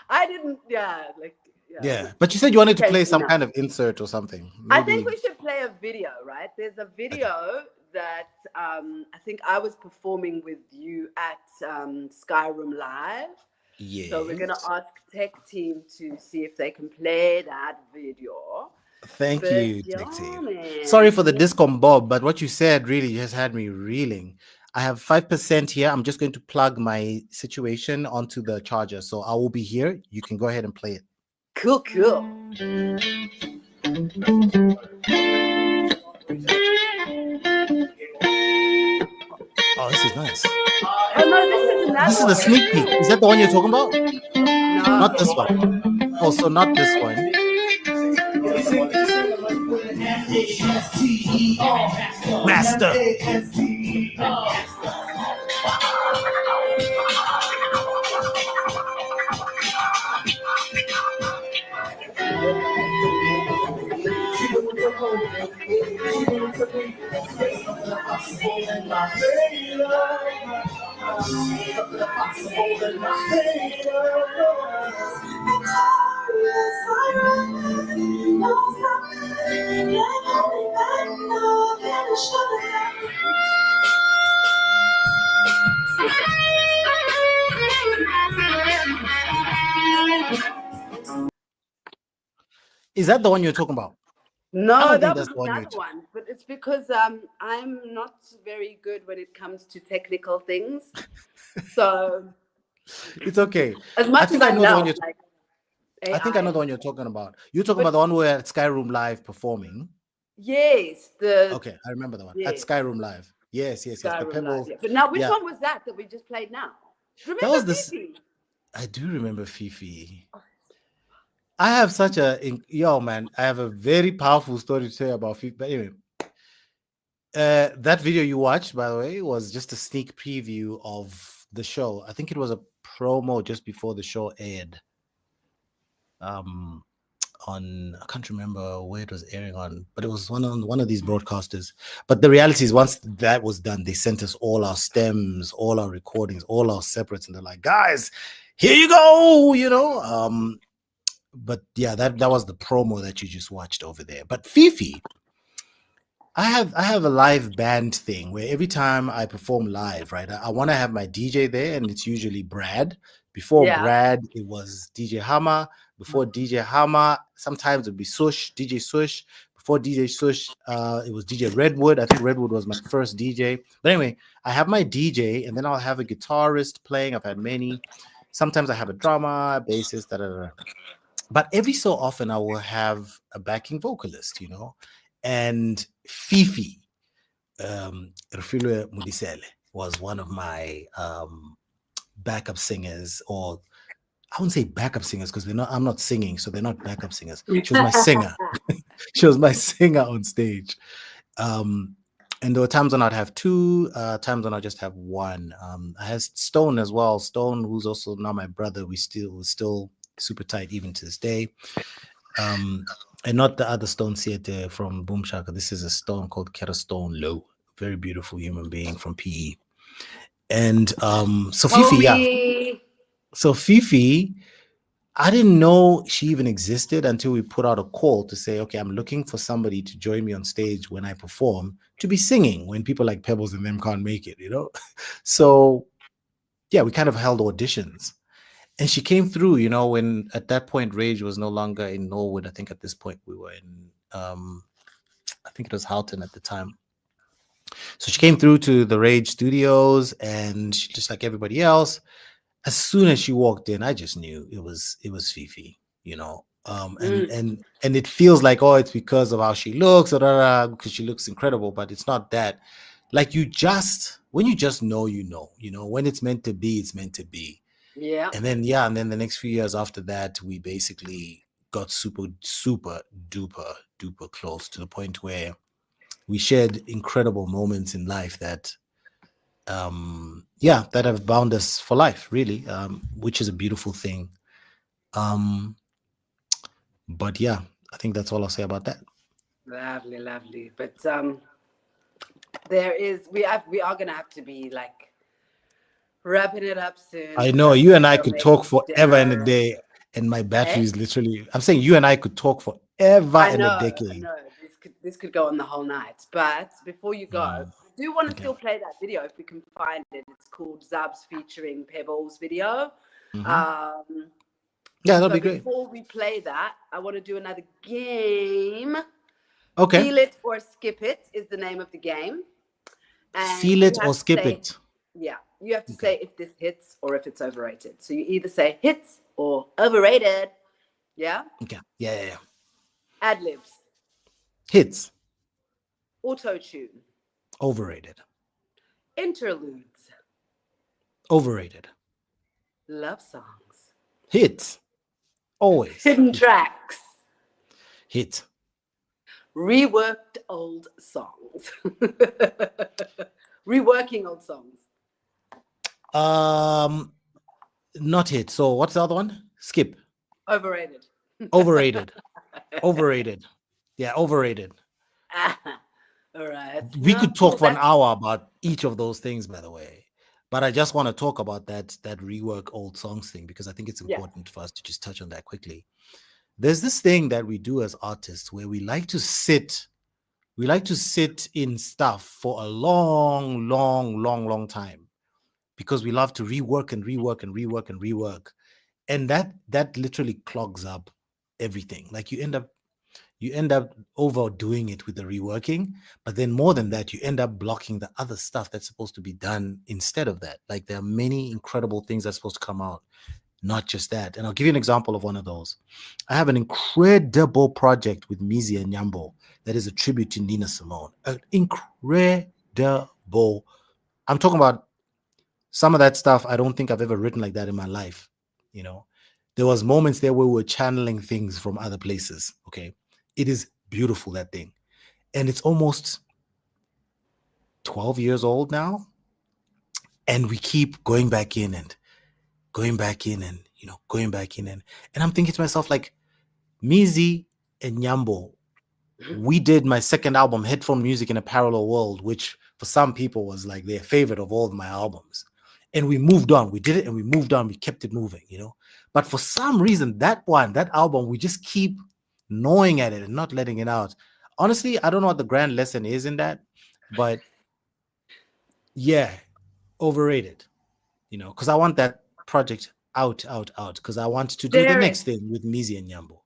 I didn't, yeah, like, Yeah, but you said you wanted to play some enough. kind of insert or something. I think Maybe. we should play a video, right? There's a video that I think I was performing with you at Skyroom Live. Yeah. So we're gonna ask tech team to see if they can play that video. Thank But you, yeah, Tech Team. man. Sorry for the discom bob, but what you said really just had me reeling. I have 5% here. I'm just going to plug my situation onto the charger. So I will be here. You can go ahead and play it. Cool, cool. Oh, this is nice. Oh no, this is another This is the sneak peek. Is that the one you're talking about? No. Not this one. Also, not this one. Master. Is that the one you're talking about? No, that was that's the one another one. But it's because I'm not very good when it comes to technical things. So it's okay. as much as I know, like, I think I know the one you're talking about. You're talking about the one where at Skyroom Live performing. Yes, okay, I remember the one at Skyroom Live. Yes. The Pebbles. Live, But now, which one was that we just played now? Remember that was Fifi? I do remember Fifi. I have such a man. I have a very powerful story to say about Fifi. But anyway, that video you watched, by the way, was just a sneak preview of the show. I think it was a promo just before the show aired. On I can't remember where it was airing on, but it was one of these broadcasters. But the reality is, once that was done, they sent us all our stems, all our recordings, all our separates, and they're like, guys, here you go, but yeah, that was the promo that you just watched over there. But Fifi, I have a live band thing where every time I perform live, right, I want to have my DJ there, and it's usually Brad. Before Brad, it was DJ Hammer. Before DJ Hammer, sometimes it'd be DJ Sush. Before DJ Sush, it was DJ Redwood. I think Redwood was my first DJ. But anyway, I have my DJ, and then I'll have a guitarist playing. I've had many. Sometimes I have a drummer, bassist, But every so often, I will have a backing vocalist, And Fifi, Rufilwe Mudisele, was one of my backup singers, or I wouldn't say backup singers because I'm not singing, so they're not backup singers. She was my singer. She was my singer on stage. And there were times when I'd have two, times when I just have one. I had Stone as well. Stone, who's also now my brother. We're still super tight even to this day. And not the other Stone Theatre from Boom Shaka. This is a Stone called Kera Stone Low. Very beautiful human being from PE. And so Fifi, So Fifi, I didn't know she even existed until we put out a call to say, okay, I'm looking for somebody to join me on stage when I perform, to be singing when people like Pebbles and them can't make it, So yeah, we kind of held auditions. And she came through, when at that point Rage was no longer in Norwood. I think at this point we were in I think it was Houghton at the time. So she came through to the Rage Studios, and just like everybody else, as soon as she walked in, I just knew it was Fifi, you know. And it feels like, oh, it's because of how she looks, or because she looks incredible, but it's not that. Like, when you just know, you know, when it's meant to be, it's meant to be. Yeah. And then the next few years after that, we basically got super duper close, to the point where we shared incredible moments in life that that have bound us for life, really, which is a beautiful thing. But yeah, I think that's all I'll say about that. Lovely. But we are gonna have to be like wrapping it up soon. I know you and I could talk forever and a day, and my battery is literally. I'm saying you and I could talk forever and a decade. I know. This could go on the whole night. But before you go, I do want to still play that video if we can find it. It's called Zubz featuring Pebbles video. Yeah, that'll be great. Before we play that, I want to do another game. Okay. Feel It or Skip It is the name of the game. And Feel it or skip it. Yeah. You have to say if this hits or if it's overrated. So you either say hits or overrated. Yeah? Okay. Yeah. Ad-libs. Hits. Auto-tune. Overrated. Interludes. Overrated. Love songs. Hits. Always. Hidden tracks. Hit. Reworked old songs. Reworking old songs. Not hit. So what's the other one? Skip. Overrated. Overrated. Yeah, overrated. All right. We could talk for an hour about each of those things, by the way. But I just want to talk about that rework old songs thing, because I think it's important for us to just touch on that quickly. There's this thing that we do as artists where we like to sit in stuff for a long time, because we love to rework. And that literally clogs up everything. Like you end up overdoing it with the reworking, but then more than that, you end up blocking the other stuff that's supposed to be done instead of that. Like there are many incredible things that's supposed to come out, not just that. And I'll give you an example of one of those. I have an incredible project with Mizi and Nyambo that is a tribute to Nina Simone. Incredible. I'm talking about some of that stuff I don't think I've ever written like that in my life. You know, there was moments there where we were channeling things from other places. Okay. It is beautiful, that thing. And it's almost 12 years old now. And we keep going back in and going back in. And I'm thinking to myself, like, Mizi and Nyambo, we did my second album, Headphone Music in a Parallel World, which for some people was like their favorite of all of my albums. And we moved on. We did it and we moved on. We kept it moving, you know. But for some reason, that album, we just keep gnawing at it and not letting it out. Honestly, I don't know what the grand lesson is in that, but yeah, overrated, you know, because I want that project out, because I want to do the next thing with Mizi and Nyambo.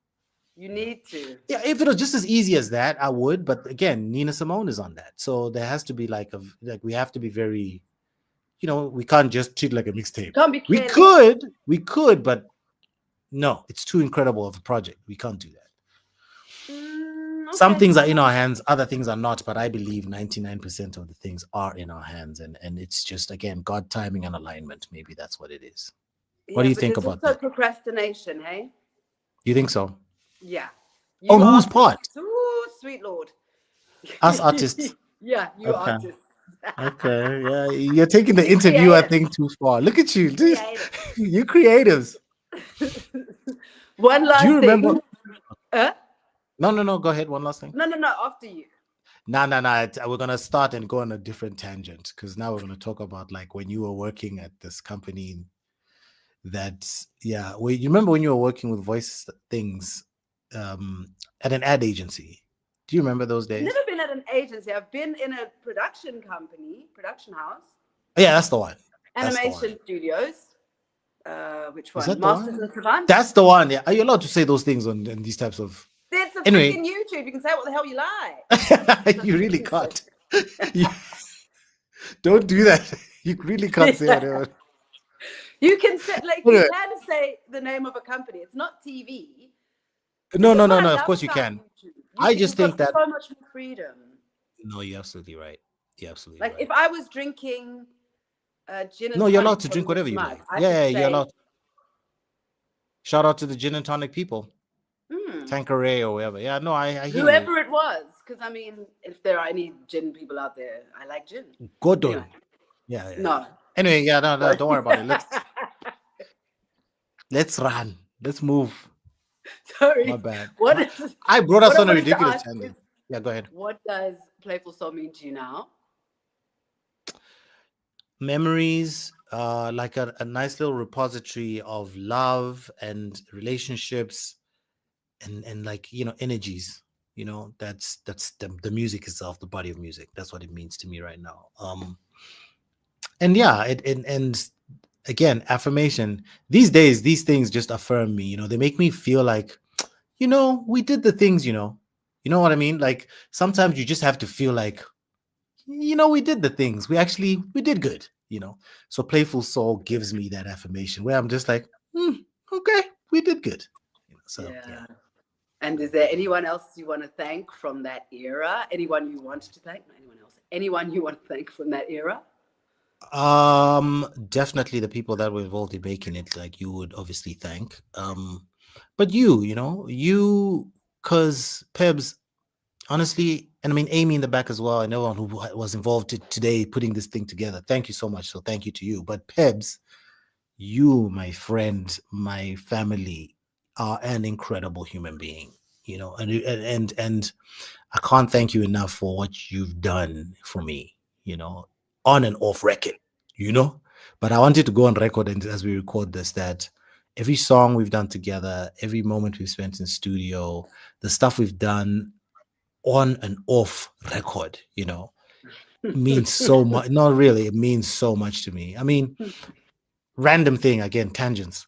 You need to. Yeah, if it was just as easy as that, I would. But again, Nina Simone is on that, so there has to be like we have to be very, you know, we can't just treat it like a mixtape. We could, but no, it's too incredible of a project. We can't do that. Okay. Some things are in our hands, other things are not, but I believe 99% of the things are in our hands, and it's just, again, God timing and alignment. Maybe that's what it is. What do you think about that? Procrastination, hey? You think so? Yeah. On whose part? Ooh, sweet Lord. Us artists. Yeah, you artists. Okay, yeah, you're taking the interviewer thing too far. Look at you, dude. You creatives. One last thing. Do you remember? No. Go ahead. One last thing. No. After you. No. We're gonna start and go on a different tangent, because now we're gonna talk about like when you were working at this company. You remember when you were working with voice things at an ad agency? Do you remember those days? Never been at an agency. I've been in a production house. Yeah, that's the one. Animation Studios. Which one? Is that Masters and Savant. That's the one. Yeah. Are you allowed to say those things on these types of? It's a Anyway. freaking YouTube. You can say what the hell you like. You really can't. Don't do that. You really can't say whatever. You can say, like, Anyway. you can say the name of a company. It's not TV. No. That's what I Of love course you about can. YouTube. I just You've think got that- so much more freedom. No, you're absolutely right. You're absolutely Like right. if I was drinking gin and No, you're tonic allowed to from drink whatever this you mug, like. I Yeah, could you're say, allowed. Shout out to the gin and tonic people. Tanqueray or whatever. Yeah, no, I hear whoever it was. Because I mean, if there are any gin people out there, I like gin. you. Good on. Anyway. Yeah. No. Anyway, yeah, no, don't worry about it. Let's run. Let's move. Sorry. My bad. What is, I brought us what I on a wanted to ridiculous ask tangent. is, Yeah, go ahead. what does Playful Soul mean to you now? Memories, like a nice little repository of love and relationships and like, energies. That's the music itself, the body of music. That's what it means to me right now. And yeah, and again, affirmation. These days, these things just affirm me. They make me feel like, we did the things. You know what I mean? Like sometimes you just have to feel like, we did the things. We did good. So Playful Soul gives me that affirmation where I'm just like, okay, we did good. So yeah. And is there anyone else you want to thank from that era? Anyone you want to thank? Not anyone else. Anyone you want to thank from that era? Definitely the people that were involved in making it, like you would obviously thank. But you, because Pebs, honestly, and I mean Amy in the back as well, and everyone who was involved today putting this thing together. Thank you so much. So thank you to you. But Pebs, you, my friend, my family, are an incredible human being. And I can't thank you enough for what you've done for me. On and off record. But I wanted to go on record, and as we record this, that every song we've done together, every moment we've spent in studio, the stuff we've done on and off record, means so much. Not really, it means so much to me. I mean, random thing again, tangents.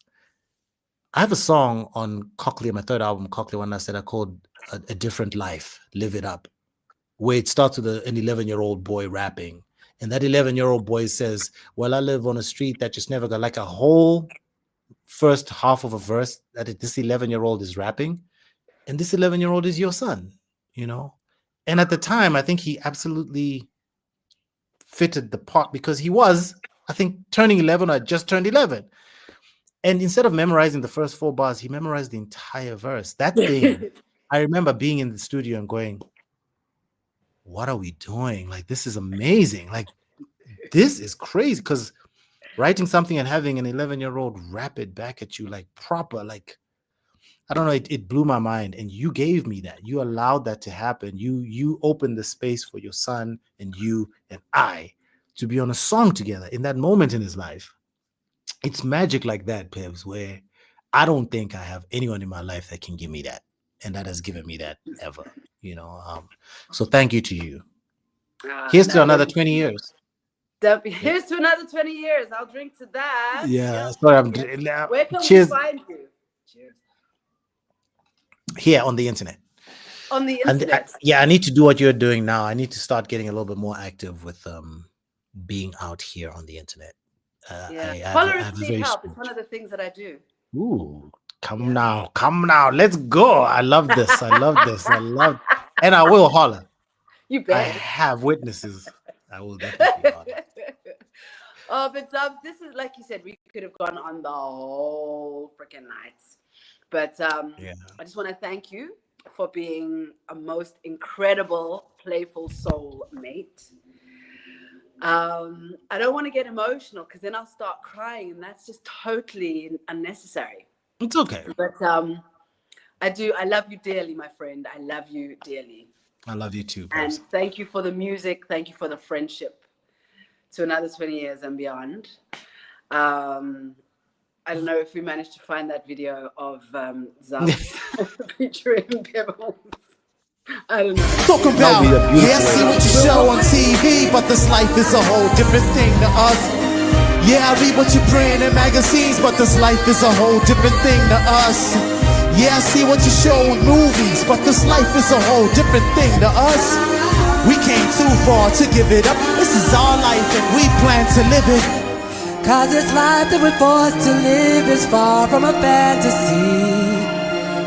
I have a song on Cochlear, my third album, Cochlear One Last Letta, called A Different Life, Live It Up, where it starts with an 11-year-old boy rapping. And that 11-year-old boy says, well, I live on a street that just never got, like a whole first half of a verse that this 11-year-old is rapping. And this 11-year-old is your son, And at the time, I think he absolutely fitted the part because he was, I think, turning 11 or just turned 11. And instead of memorizing the first 4 bars, he memorized the entire verse. That thing, I remember being in the studio and going, what are we doing? Like, this is amazing. Like, this is crazy. Because writing something and having an 11-year-old rap it back at you, like proper, like, I don't know, it blew my mind. And you gave me that. You allowed that to happen. You opened the space for your son and you and I to be on a song together in that moment in his life. It's magic like that, Pebs, where I don't think I have anyone in my life that can give me that. And that has given me that ever, So thank you to you. Here's to another 20 years. Here's to another 20 years. I'll drink to that. Yeah. Sorry, Where can cheers. we find you? Cheers. Here on the internet. On the internet. I need to do what you're doing now. I need to start getting a little bit more active with being out here on the internet. Followers need help. It's one of the things that I do. Ooh, come now. Let's go. I love this. And I will holler. You bet. I have witnesses. I will definitely holler. Oh, but this is, like you said, we could have gone on the whole freaking night. But I just want to thank you for being a most incredible Playful Soul Mate. I don't want to get emotional because then I'll start crying, and that's just totally unnecessary. It's okay. But I love you dearly, my friend. I love you dearly. I love you too. And thank you for the music. Thank you for the friendship to another 20 years and beyond. I don't know if we managed to find that video of Zubz featuring Pebbles. I don't know. Talk about, yeah, I see what you show on TV, but this life is a whole different thing to us. Yeah, I read what you print in magazines, but this life is a whole different thing to us. Yeah, I see what you show in movies, but this life is a whole different thing to us. We came too far to give it up. This is our life and we plan to live it. Cause this life that we're forced to live is far from a fantasy.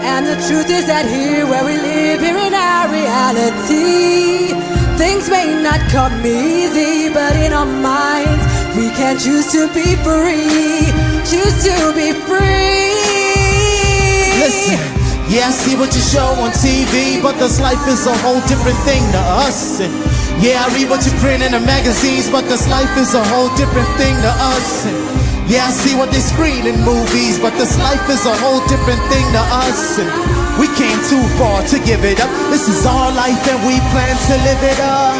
And the truth is that here where we live, here in our reality, things may not come easy, but in our minds we can choose to be free. Choose to be free. Listen, yeah, I see what you show on TV, but this life is a whole different thing to us. And yeah, I read what you print in the magazines, but this life is a whole different thing to us. And yeah, I see what they screen in movies, but this life is a whole different thing to us. And we came too far to give it up. This is our life and we plan to live it up.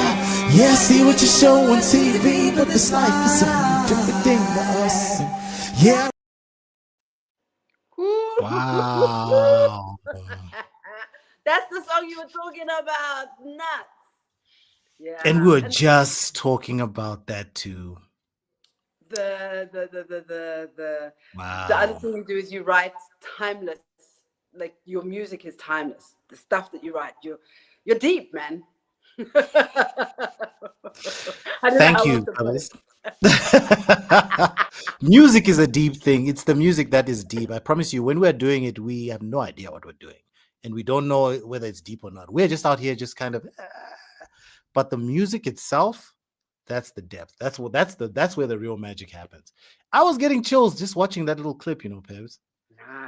Yeah, I see what you show on TV, but this life is a whole different thing to us. And yeah. Wow. That's the song you were talking about. Nuts. Yeah. And we were just talking about that too. The Wow. other thing you do is you write timeless. Like your music is timeless. The stuff that you write, you're deep, man. Thank you, brothers. Music is a deep thing. It's the music that is deep. I promise you, when we're doing it, we have no idea what we're doing. And we don't know whether it's deep or not. We're just out here just kind of but the music itself, that's the depth. That's where the real magic happens. I was getting chills just watching that little clip, Pebs.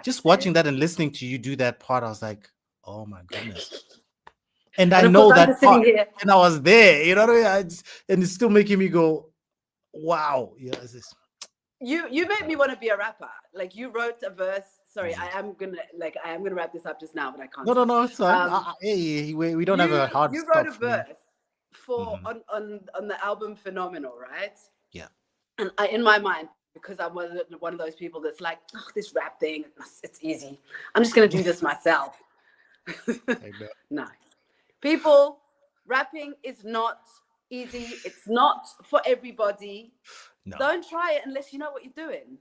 Just watching that and listening to you do that part, I was like, oh my goodness. And I know that part, and I was there, you know what I mean? And it's still making me go, wow. Yeah, you made me want to be a rapper. Like you wrote a verse. Sorry, I am gonna wrap this up just now, but I can't. No, it's fine. We don't have a hard. You wrote a verse for on the album Phenomenal, right? Yeah. And in my mind, because I'm one of those people that's like, oh, this rap thing, it's easy. I'm just gonna do this myself. No. People, rapping is not easy. It's not for everybody. No. Don't try it unless you know what you're doing.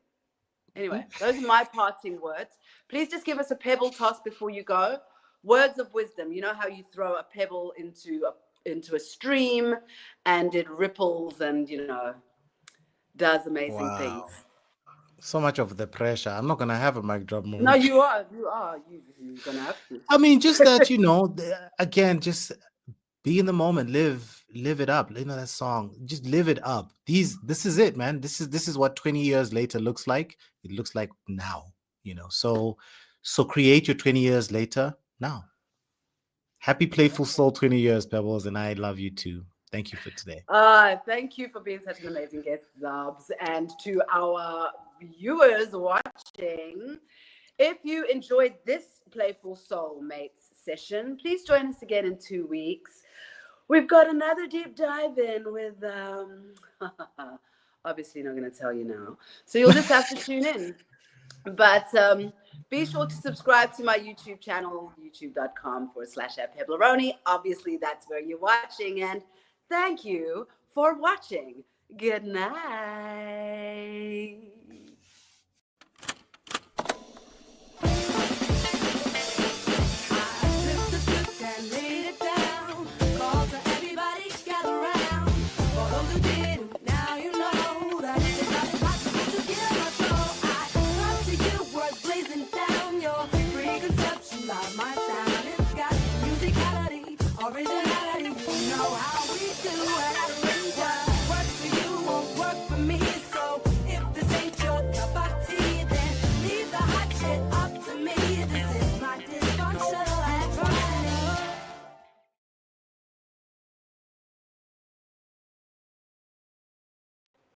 Anyway, those are my parting words. Please just give us a pebble toss before you go. Words of wisdom. You know how you throw a pebble into a stream and it ripples and, does amazing things. So much of the pressure. I'm not going to have a mic drop moment. No, you are. You're going to have to. I mean, just that, again, just be in the moment, live it up. That song, just live it up. This is it, man. This is what 20 years later looks like. It looks like now, so create your 20 years later now. Happy Playful Soul 20 years, Pebbles, and I love you too. Thank you for today. Thank you for being such an amazing guest, Zubz. And to our viewers watching, if you enjoyed this Playful Soul Mates session, please join us again in 2 weeks. We've got another deep dive in with, obviously not going to tell you now. So you'll just have to tune in. But be sure to subscribe to my YouTube channel, youtube.com/@Pebleroni. Obviously, that's where you're watching. And thank you for watching. Good night. My